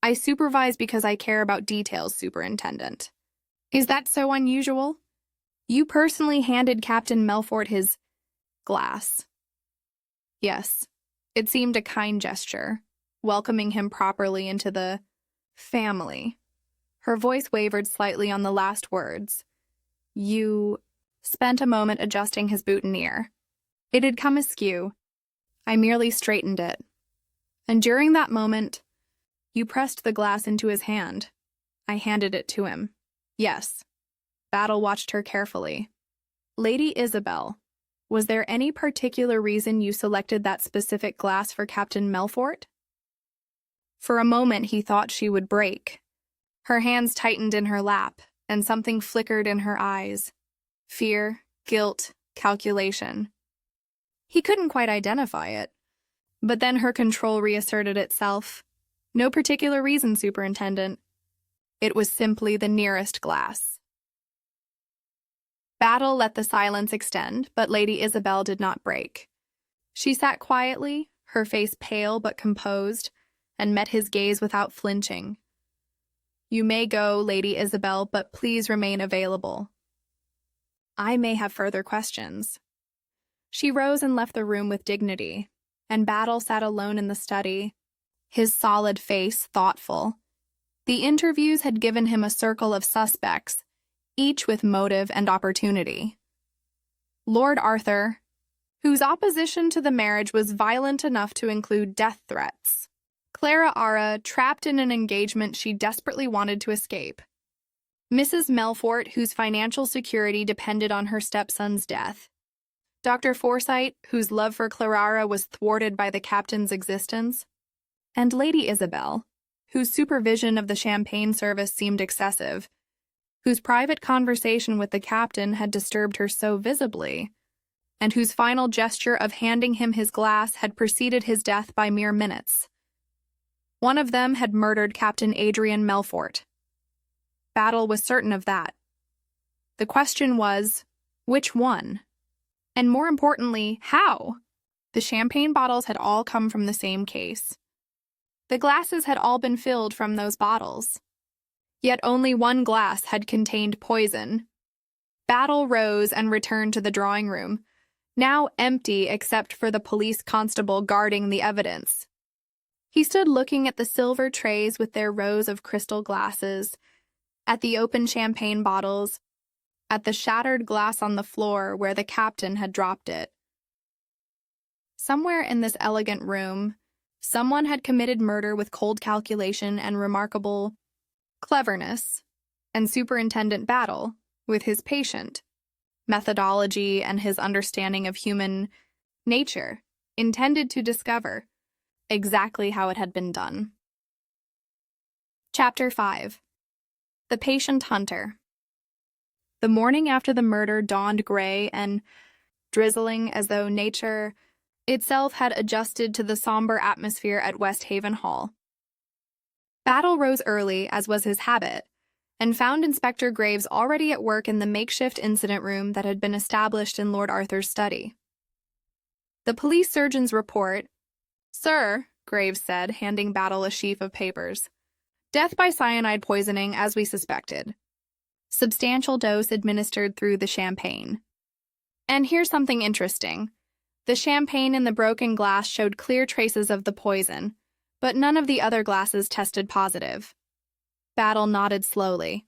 I supervise because I care about details, Superintendent. Is that so unusual? You personally handed Captain Melfort his glass. Yes, it seemed a kind gesture, welcoming him properly into the family. Her voice wavered slightly on the last words. You spent a moment adjusting his boutonniere. It had come askew. I merely straightened it. And during that moment, you pressed the glass into his hand. I handed it to him. Yes. Battle watched her carefully. Lady Isabel, was there any particular reason you selected that specific glass for Captain Melfort? For a moment he thought she would break. Her hands tightened in her lap, and something flickered in her eyes. Fear, guilt, calculation. He couldn't quite identify it. But then her control reasserted itself. No particular reason, Superintendent. It was simply the nearest glass. Battle let the silence extend, but Lady Isabel did not break. She sat quietly, her face pale but composed, and met his gaze without flinching. You may go, Lady Isabel, but please remain available. I may have further questions. She rose and left the room with dignity, and Battle sat alone in the study, his solid face thoughtful. The interviews had given him a circle of suspects, each with motive and opportunity. Lord Arthur, whose opposition to the marriage was violent enough to include death threats. Clara Ara, trapped in an engagement she desperately wanted to escape. Mrs. Melfort, whose financial security depended on her stepson's death. Dr. Forsyte, whose love for Clara was thwarted by the captain's existence. And Lady Isabel, whose supervision of the champagne service seemed excessive, whose private conversation with the captain had disturbed her so visibly, and whose final gesture of handing him his glass had preceded his death by mere minutes. One of them had murdered Captain Adrian Melfort. Battle was certain of that. The question was, which one? And more importantly, how? The champagne bottles had all come from the same case. The glasses had all been filled from those bottles. Yet only one glass had contained poison. Battle rose and returned to the drawing room, now empty except for the police constable guarding the evidence. He stood looking at the silver trays with their rows of crystal glasses, at the open champagne bottles, at the shattered glass on the floor where the captain had dropped it. Somewhere in this elegant room, someone had committed murder with cold calculation and remarkable cleverness, and Superintendent Battle, with his patient methodology and his understanding of human nature, intended to discover exactly how it had been done. Chapter 5. The Patient Hunter. The morning after the murder dawned gray and drizzling as though nature itself had adjusted to the somber atmosphere at Westhaven Hall. Battle rose early, as was his habit, and found Inspector Graves already at work in the makeshift incident room that had been established in Lord Arthur's study. The police surgeon's report, "Sir," Graves said, handing Battle a sheaf of papers. "Death by cyanide poisoning, as we suspected. Substantial dose administered through the champagne. And here's something interesting. The champagne in the broken glass showed clear traces of the poison, but none of the other glasses tested positive." Battle nodded slowly.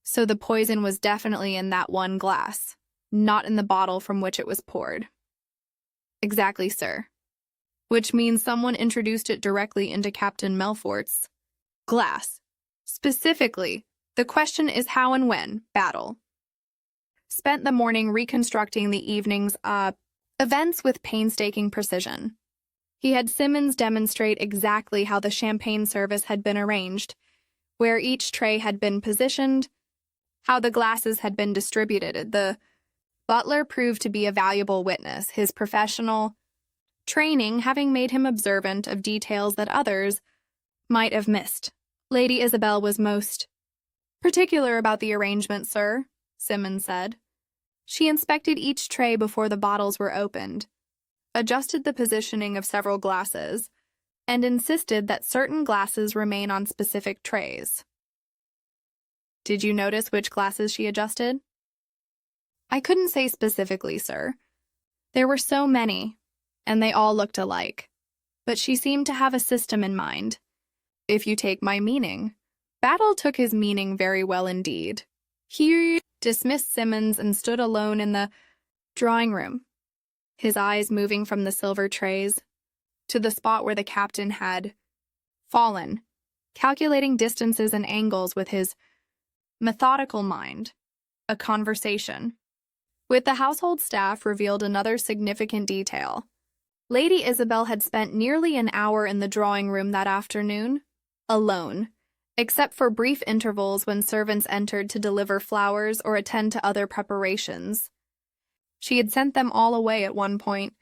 So the poison was definitely in that one glass, not in the bottle from which it was poured. "Exactly, sir. Which means someone introduced it directly into Captain Melfort's glass. Specifically, the question is how and when Battle spent the morning reconstructing the evening's events with painstaking precision. He had Simmons demonstrate exactly how the champagne service had been arranged, where each tray had been positioned, how the glasses had been distributed. The butler proved to be a valuable witness, his professional training having made him observant of details that others might have missed. Lady Isabel was most particular about the arrangement, sir, Simmons said. She inspected each tray before the bottles were opened, adjusted the positioning of several glasses, and insisted that certain glasses remain on specific trays. Did you notice which glasses she adjusted? I couldn't say specifically, sir. There were so many, and they all looked alike. But she seemed to have a system in mind. If you take my meaning. Battle took his meaning very well indeed. He dismissed Simmons and stood alone in the drawing room, his eyes moving from the silver trays to the spot where the captain had fallen, calculating distances and angles with his methodical mind. A conversation with the household staff revealed another significant detail. Lady Isabel had spent nearly an hour in the drawing room that afternoon, alone, except for brief intervals when servants entered to deliver flowers or attend to other preparations. She had sent them all away at one point,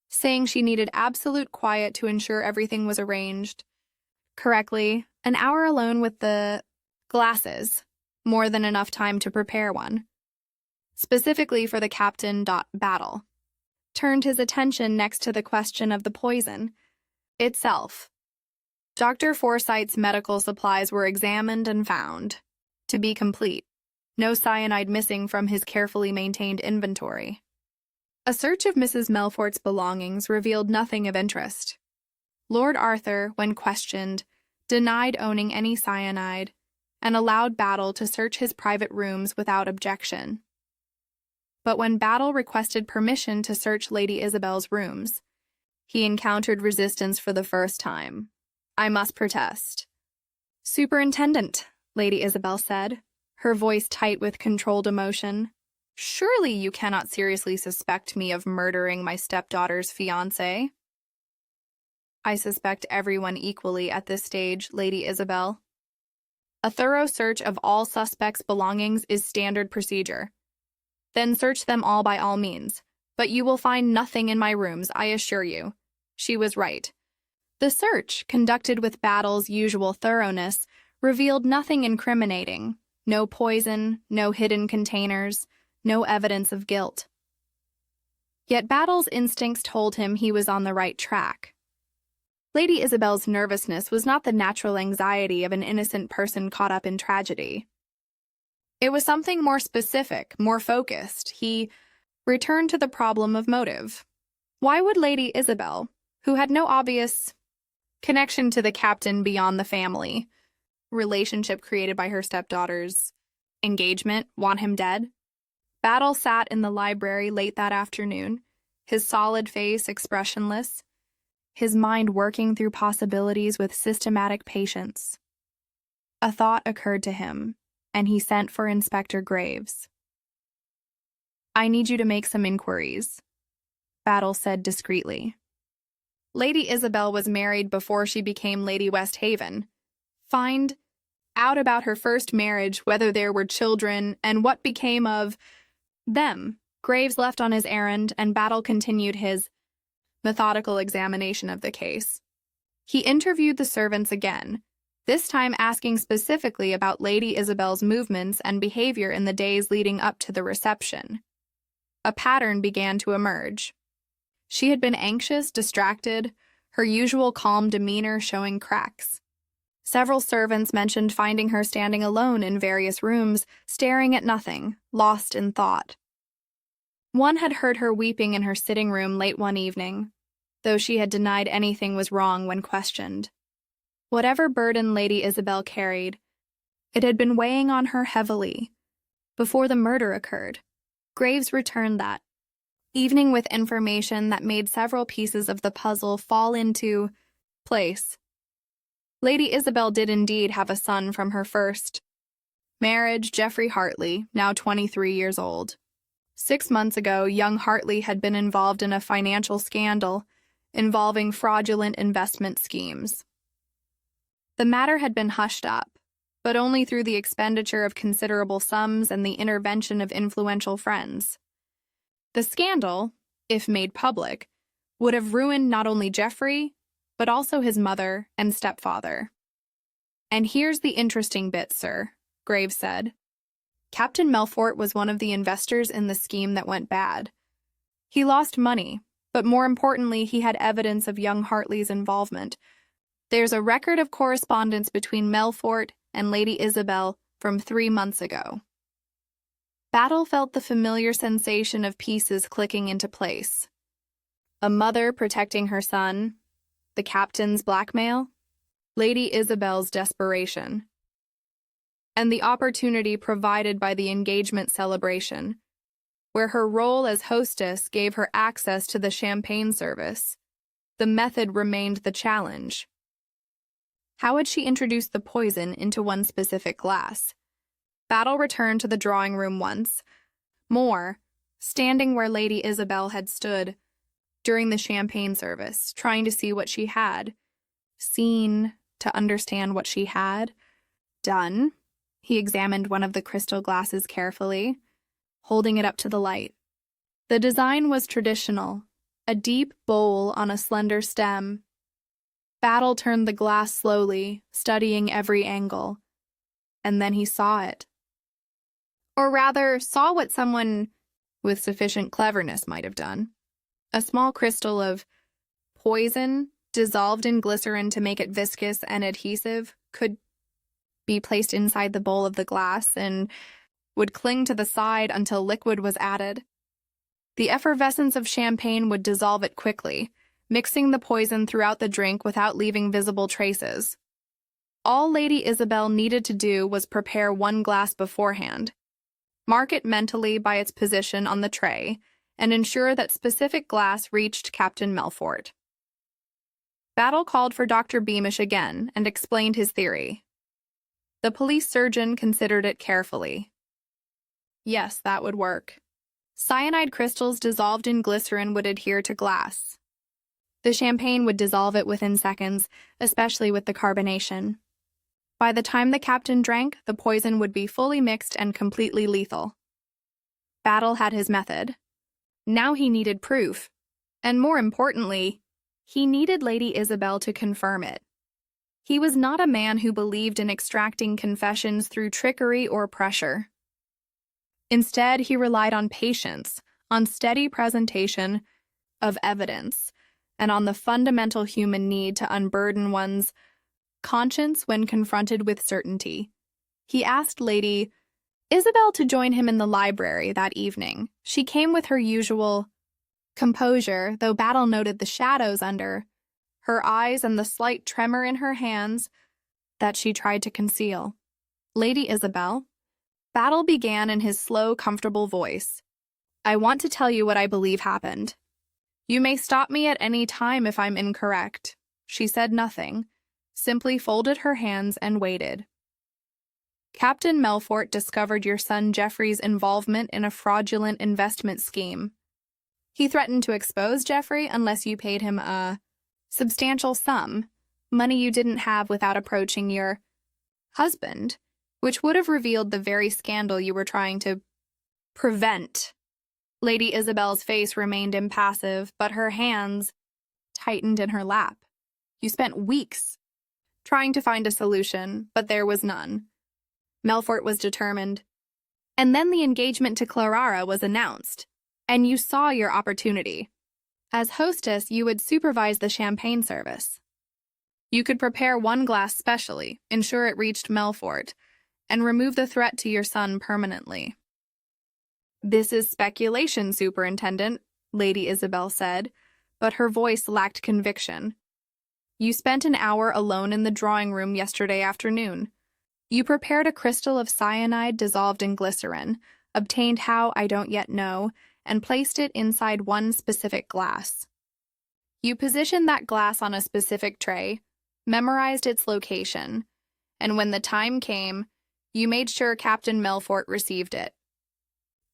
saying she needed absolute quiet to ensure everything was arranged correctly. An hour alone with the glasses, more than enough time to prepare one. Specifically for the Captain. Battle turned his attention next to the question of the poison itself. Dr. Forsythe's medical supplies were examined and found to be complete. No cyanide missing from his carefully maintained inventory. A search of Mrs. Melfort's belongings revealed nothing of interest. Lord Arthur, when questioned, denied owning any cyanide and allowed Battle to search his private rooms without objection. But when Battle requested permission to search Lady Isabel's rooms, he encountered resistance for the first time. I must protest. Superintendent, Lady Isabel said, her voice tight with controlled emotion. Surely you cannot seriously suspect me of murdering my stepdaughter's fiancé. I suspect everyone equally at this stage, Lady Isabel. A thorough search of all suspects' belongings is standard procedure. Then search them all by all means, but you will find nothing in my rooms, I assure you. She was right. The search, conducted with Battle's usual thoroughness, revealed nothing incriminating. No poison, no hidden containers, no evidence of guilt. Yet Battle's instincts told him he was on the right track. Lady Isabel's nervousness was not the natural anxiety of an innocent person caught up in tragedy. It was something more specific, more focused. He returned to the problem of motive. Why would Lady Isabel, who had no obvious connection to the Captain beyond the family relationship created by her stepdaughter's engagement, want him dead? Battle sat in the library late that afternoon, his solid face expressionless, his mind working through possibilities with systematic patience. A thought occurred to him, and he sent for Inspector Graves. I need you to make some inquiries, Battle said discreetly. Lady Isabel was married before she became Lady Westhaven. Find out about her first marriage, whether there were children, and what became of them. Graves left on his errand, and Battle continued his methodical examination of the case. He interviewed the servants again, this time asking specifically about Lady Isabel's movements and behavior in the days leading up to the reception. A pattern began to emerge. She had been anxious, distracted, her usual calm demeanor showing cracks. Several servants mentioned finding her standing alone in various rooms, staring at nothing, lost in thought. One had heard her weeping in her sitting room late one evening, though she had denied anything was wrong when questioned. Whatever burden Lady Isabel carried, it had been weighing on her heavily. Before the murder occurred, Graves returned that evening with information that made several pieces of the puzzle fall into place. Lady Isabel did indeed have a son from her first marriage, Geoffrey Hartley, now 23 years old. 6 months ago, young Hartley had been involved in a financial scandal involving fraudulent investment schemes. The matter had been hushed up, but only through the expenditure of considerable sums and the intervention of influential friends. The scandal, if made public, would have ruined not only Geoffrey, but also his mother and stepfather. And here's the interesting bit, sir, Graves said. Captain Melfort was one of the investors in the scheme that went bad. He lost money, but more importantly, he had evidence of young Hartley's involvement, There's a record of correspondence between Melfort and Lady Isabel from 3 months ago. Battle felt the familiar sensation of pieces clicking into place. A mother protecting her son, the captain's blackmail, Lady Isabel's desperation, and the opportunity provided by the engagement celebration, where her role as hostess gave her access to the champagne service. The method remained the challenge. How had she introduced the poison into one specific glass? Battle returned to the drawing room once more, standing where Lady Isabel had stood during the champagne service, trying to see what she had seen, to understand what she had done. He examined one of the crystal glasses carefully, holding it up to the light. The design was traditional, a deep bowl on a slender stem. Battle turned the glass slowly, studying every angle, and then he saw it. Or rather, saw what someone with sufficient cleverness might have done. A small crystal of poison, dissolved in glycerin to make it viscous and adhesive, could be placed inside the bowl of the glass and would cling to the side until liquid was added. The effervescence of champagne would dissolve it quickly, mixing the poison throughout the drink without leaving visible traces. All Lady Isabel needed to do was prepare one glass beforehand, mark it mentally by its position on the tray, and ensure that specific glass reached Captain Melfort. Battle called for Dr. Beamish again and explained his theory. The police surgeon considered it carefully. Yes, that would work. Cyanide crystals dissolved in glycerin would adhere to glass. The champagne would dissolve it within seconds, especially with the carbonation. By the time the captain drank, the poison would be fully mixed and completely lethal. Battle had his method. Now he needed proof, and more importantly, he needed Lady Isabel to confirm it. He was not a man who believed in extracting confessions through trickery or pressure. Instead, he relied on patience, on steady presentation of evidence, and on the fundamental human need to unburden one's conscience when confronted with certainty. He asked Lady Isabel to join him in the library that evening. She came with her usual composure, though Battle noted the shadows under her eyes and the slight tremor in her hands that she tried to conceal. Lady Isabel, Battle began in his slow, comfortable voice. I want to tell you what I believe happened. You may stop me at any time if I'm incorrect. She said nothing, simply folded her hands and waited. Captain Melfort discovered your son Geoffrey's involvement in a fraudulent investment scheme. He threatened to expose Geoffrey unless you paid him a substantial sum, money you didn't have without approaching your husband, which would have revealed the very scandal you were trying to prevent. Lady Isabel's face remained impassive, but her hands tightened in her lap. You spent weeks trying to find a solution, but there was none. Melfort was determined. And then the engagement to Clara was announced, and you saw your opportunity. As hostess, you would supervise the champagne service. You could prepare one glass specially, ensure it reached Melfort, and remove the threat to your son permanently. This is speculation, Superintendent, Lady Isabel said, but her voice lacked conviction. You spent an hour alone in the drawing room yesterday afternoon. You prepared a crystal of cyanide dissolved in glycerin, obtained how I don't yet know, and placed it inside one specific glass. You positioned that glass on a specific tray, memorized its location, and when the time came, you made sure Captain Melfort received it.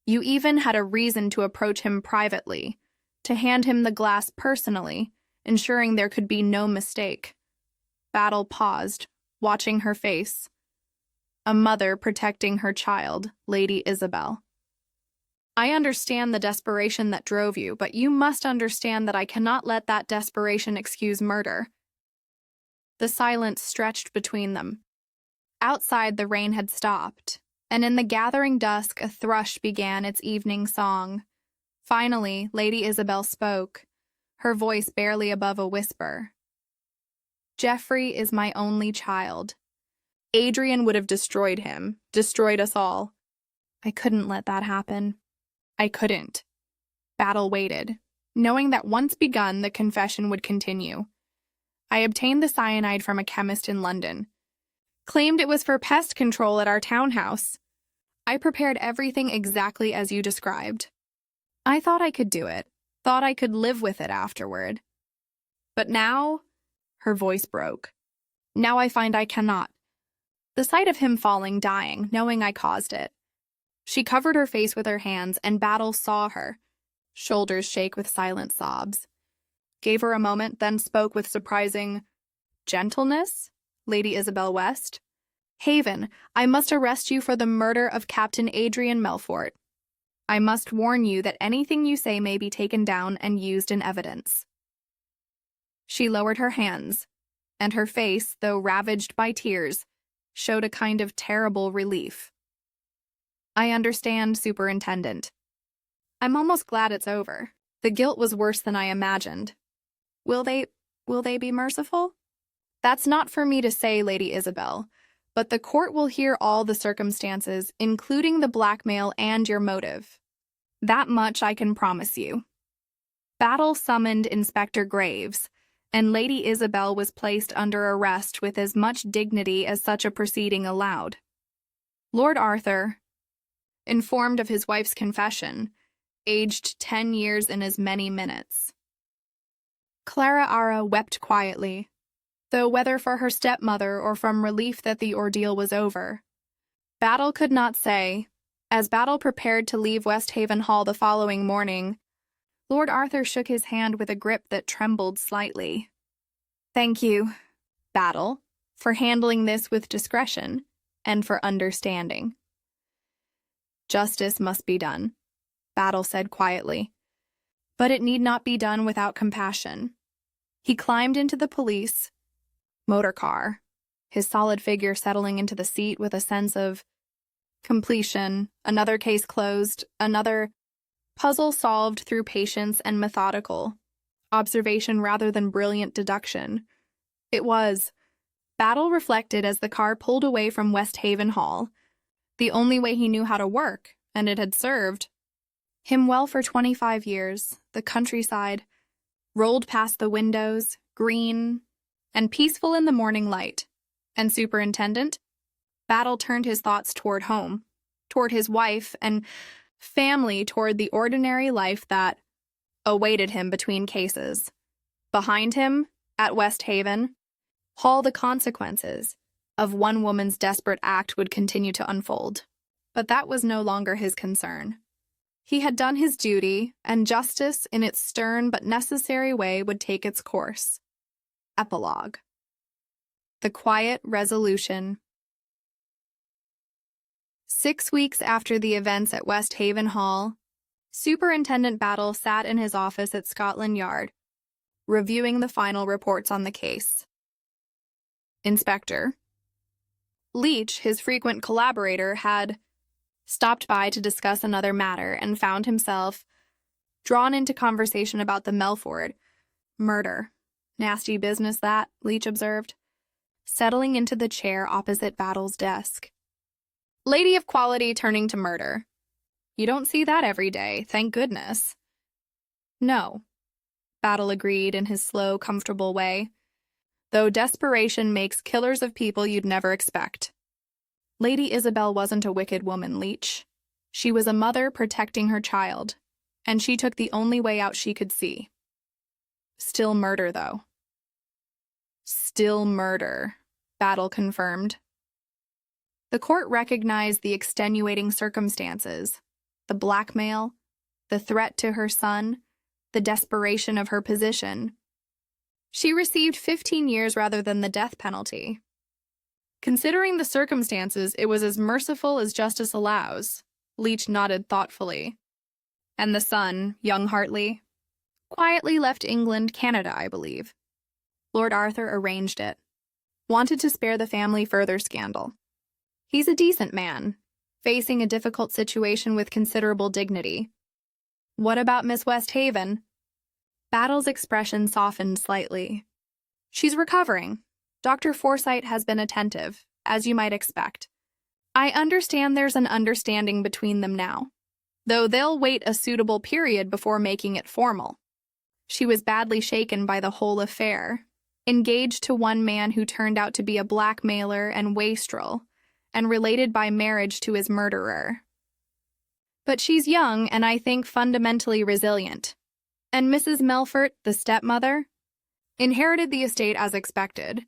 You even had a reason to approach him privately, to hand him the glass personally, ensuring there could be no mistake. Battle paused, watching her face. A mother protecting her child, Lady Isabel. I understand the desperation that drove you, but you must understand that I cannot let that desperation excuse murder. The silence stretched between them. Outside, the rain had stopped, and in the gathering dusk, a thrush began its evening song. Finally, Lady Isabel spoke, her voice barely above a whisper. Jeffrey is my only child. Adrian would have destroyed him, destroyed us all. I couldn't let that happen. I couldn't. Battle waited, knowing that once begun, the confession would continue. I obtained the cyanide from a chemist in London. Claimed it was for pest control at our townhouse. I prepared everything exactly as you described. I thought I could do it, thought I could live with it afterward. But now, her voice broke. Now I find I cannot. The sight of him falling, dying, knowing I caused it. She covered her face with her hands, and Battle saw her, shoulders shake with silent sobs. Gave her a moment, then spoke with surprising gentleness. Lady Isabel West. Haven, I must arrest you for the murder of Captain Adrian Melfort. I must warn you that anything you say may be taken down and used in evidence. She lowered her hands, and her face, though ravaged by tears, showed a kind of terrible relief. I understand, Superintendent. I'm almost glad it's over. The guilt was worse than I imagined. Will they be merciful? That's not for me to say, Lady Isabel, but the court will hear all the circumstances, including the blackmail and your motive. That much I can promise you. Battle summoned Inspector Graves, and Lady Isabel was placed under arrest with as much dignity as such a proceeding allowed. Lord Arthur, informed of his wife's confession, aged 10 years in as many minutes. Clara Ara wept quietly, though whether for her stepmother or from relief that the ordeal was over. Battle could not say. As Battle prepared to leave Westhaven Hall the following morning, Lord Arthur shook his hand with a grip that trembled slightly. Thank you, Battle, for handling this with discretion and for understanding. Justice must be done, Battle said quietly, but it need not be done without compassion. He climbed into the police motor car, his solid figure settling into the seat with a sense of completion, another case closed, another puzzle solved through patience and methodical observation rather than brilliant deduction. It was, Battle reflected as the car pulled away from Westhaven Hall, the only way he knew how to work, and it had served him well for 25 years. The countryside rolled past the windows, green and peaceful in the morning light. And Superintendent Battle turned his thoughts toward home, toward his wife and family, toward the ordinary life that awaited him between cases. Behind him, at Westhaven Hall, the consequences of one woman's desperate act would continue to unfold. But that was no longer his concern. He had done his duty, and justice, in its stern but necessary way, would take its course. Epilogue. The quiet resolution. 6 weeks after the events at Westhaven Hall, Superintendent Battle sat in his office at Scotland Yard, reviewing the final reports on the case. Inspector Leach, his frequent collaborator, had stopped by to discuss another matter and found himself drawn into conversation about the Melfort murder. Nasty business that, Leach observed, settling into the chair opposite Battle's desk. Lady of quality turning to murder. You don't see that every day, thank goodness. No, Battle agreed in his slow, comfortable way, though desperation makes killers of people you'd never expect. Lady Isabel wasn't a wicked woman, Leach. She was a mother protecting her child, and she took the only way out she could see. Still murder, though. Still murder, Battle confirmed. The court recognized the extenuating circumstances, the blackmail, the threat to her son, the desperation of her position. She received 15 years rather than the death penalty. Considering the circumstances, it was as merciful as justice allows, Leach nodded thoughtfully. And the son, young Hartley, quietly left England, Canada, I believe. Lord Arthur arranged it. Wanted to spare the family further scandal. He's a decent man, facing a difficult situation with considerable dignity. What about Miss Westhaven? Battle's expression softened slightly. She's recovering, Dr. Forsyte has been attentive, as you might expect. I understand there's an understanding between them now, though they'll wait a suitable period before making it formal. She was badly shaken by the whole affair, engaged to one man who turned out to be a blackmailer and wastrel, and related by marriage to his murderer. But she's young and I think fundamentally resilient. And Mrs. Melfort, the stepmother, inherited the estate as expected.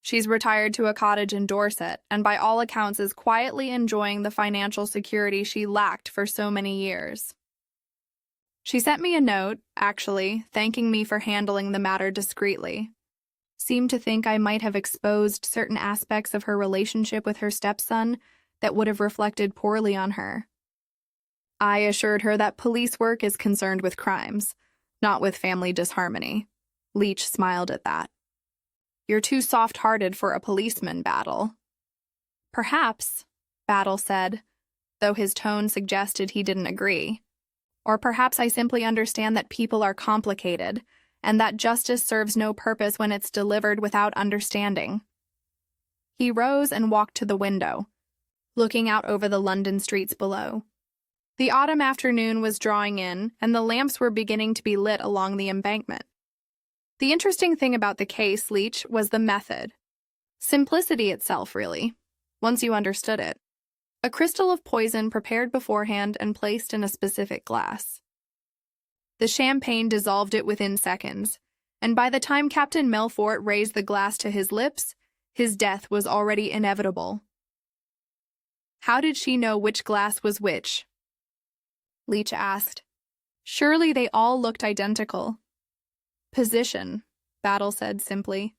She's retired to a cottage in Dorset and by all accounts is quietly enjoying the financial security she lacked for so many years. She sent me a note, actually, thanking me for handling the matter discreetly. Seemed to think I might have exposed certain aspects of her relationship with her stepson that would have reflected poorly on her. I assured her that police work is concerned with crimes, not with family disharmony. Leach smiled at that. You're too soft-hearted for a policeman, Battle. Perhaps, Battle said, though his tone suggested he didn't agree. Or perhaps I simply understand that people are complicated, and that justice serves no purpose when it's delivered without understanding. He rose and walked to the window, looking out over the London streets below. The autumn afternoon was drawing in, and the lamps were beginning to be lit along the embankment. The interesting thing about the case, Leach, was the method. Simplicity itself, really, once you understood it. A crystal of poison prepared beforehand and placed in a specific glass. The champagne dissolved it within seconds, and by the time Captain Melfort raised the glass to his lips, his death was already inevitable. How did she know which glass was which? Leach asked. Surely they all looked identical. Position, Battle said simply.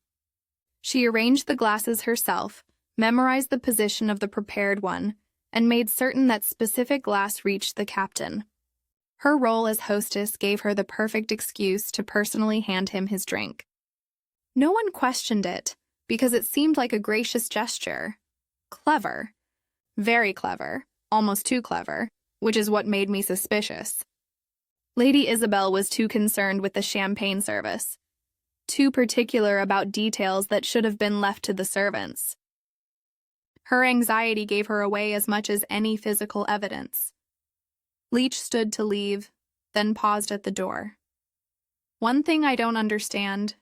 She arranged the glasses herself, memorized the position of the prepared one, and made certain that specific glass reached the captain. Her role as hostess gave her the perfect excuse to personally hand him his drink. No one questioned it, because it seemed like a gracious gesture. Clever. Very clever. Almost too clever. Which is what made me suspicious. Lady Isabel was too concerned with the champagne service, too particular about details that should have been left to the servants. Her anxiety gave her away as much as any physical evidence. Leach stood to leave, then paused at the door. One thing I don't understand.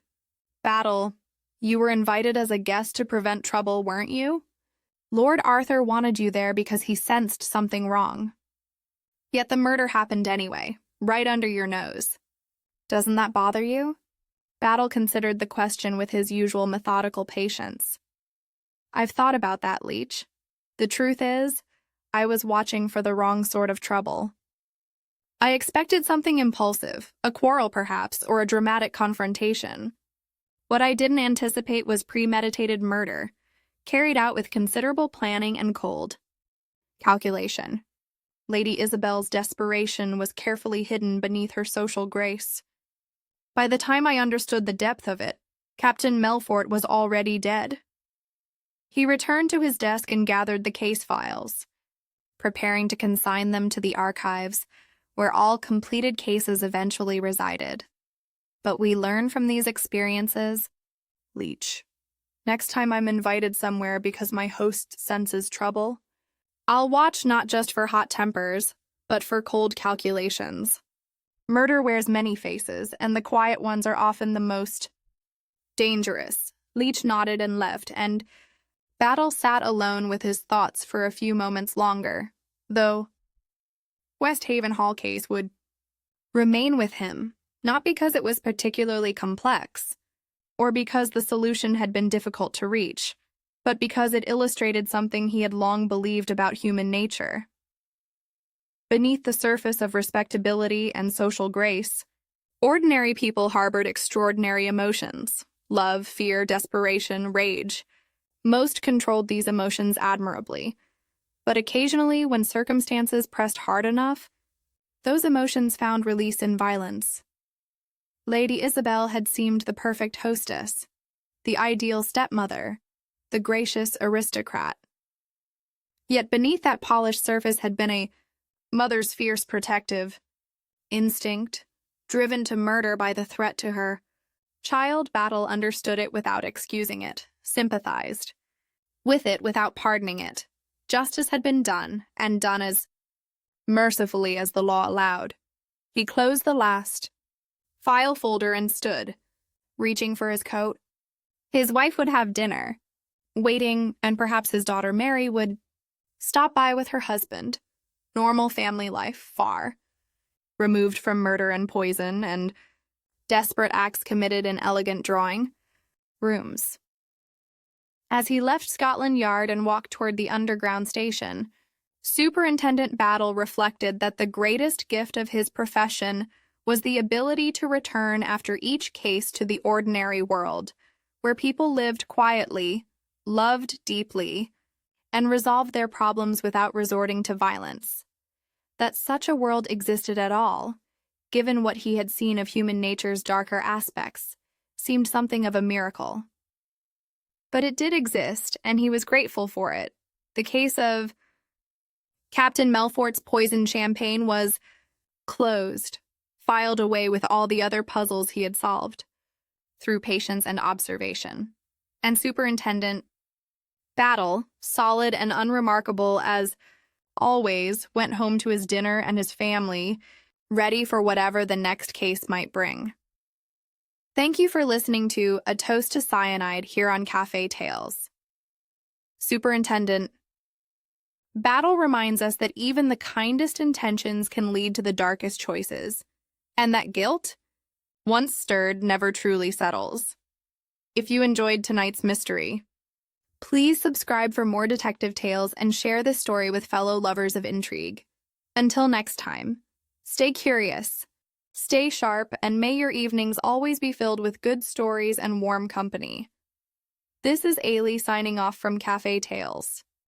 Battle, you were invited as a guest to prevent trouble, weren't you? Lord Arthur wanted you there because he sensed something wrong. Yet the murder happened anyway, right under your nose. Doesn't that bother you? Battle considered the question with his usual methodical patience. I've thought about that, Leach. The truth is, I was watching for the wrong sort of trouble. I expected something impulsive, a quarrel perhaps, or a dramatic confrontation. What I didn't anticipate was premeditated murder, carried out with considerable planning and cold calculation. Lady Isabel's desperation was carefully hidden beneath her social grace. By the time I understood the depth of it, Captain Melfort was already dead. He returned to his desk and gathered the case files, preparing to consign them to the archives, where all completed cases eventually resided. But we learn from these experiences, Leach. Next time I'm invited somewhere because my host senses trouble, I'll watch not just for hot tempers, but for cold calculations. Murder wears many faces, and the quiet ones are often the most dangerous. Leach nodded and left, and Battle sat alone with his thoughts for a few moments longer, though Westhaven Hall case would remain with him, not because it was particularly complex, or because the solution had been difficult to reach, but because it illustrated something he had long believed about human nature. Beneath the surface of respectability and social grace, ordinary people harbored extraordinary emotions: love, fear, desperation, rage. Most controlled these emotions admirably, but occasionally, when circumstances pressed hard enough, those emotions found release in violence. Lady Isabel had seemed the perfect hostess, the ideal stepmother, the gracious aristocrat. Yet beneath that polished surface had been a mother's fierce protective instinct, driven to murder by the threat to her child. Battle understood it without excusing it, sympathized with it without pardoning it. Justice had been done, and done as mercifully as the law allowed. He closed the last file folder and stood, reaching for his coat. His wife would have dinner, waiting, and perhaps his daughter Mary would stop by with her husband. Normal family life, far removed from murder and poison and desperate acts committed in elegant drawing rooms. As he left Scotland Yard and walked toward the underground station, Superintendent Battle reflected that the greatest gift of his profession was the ability to return after each case to the ordinary world, where people lived quietly, loved deeply, and resolved their problems without resorting to violence. That such a world existed at all, given what he had seen of human nature's darker aspects, seemed something of a miracle. But it did exist, and he was grateful for it. The case of Captain Melfort's poisoned champagne was closed, filed away with all the other puzzles he had solved, through patience and observation. And Superintendent Battle, solid and unremarkable as always, went home to his dinner and his family, ready for whatever the next case might bring. Thank you for listening to A Toast to Cyanide here on Cafe Tales. Superintendent Battle reminds us that even the kindest intentions can lead to the darkest choices, and that guilt, once stirred, never truly settles. If you enjoyed tonight's mystery, please subscribe for more detective tales and share this story with fellow lovers of intrigue. Until next time, stay curious, stay sharp, and may your evenings always be filled with good stories and warm company. This is Ailey signing off from Cafe Tales.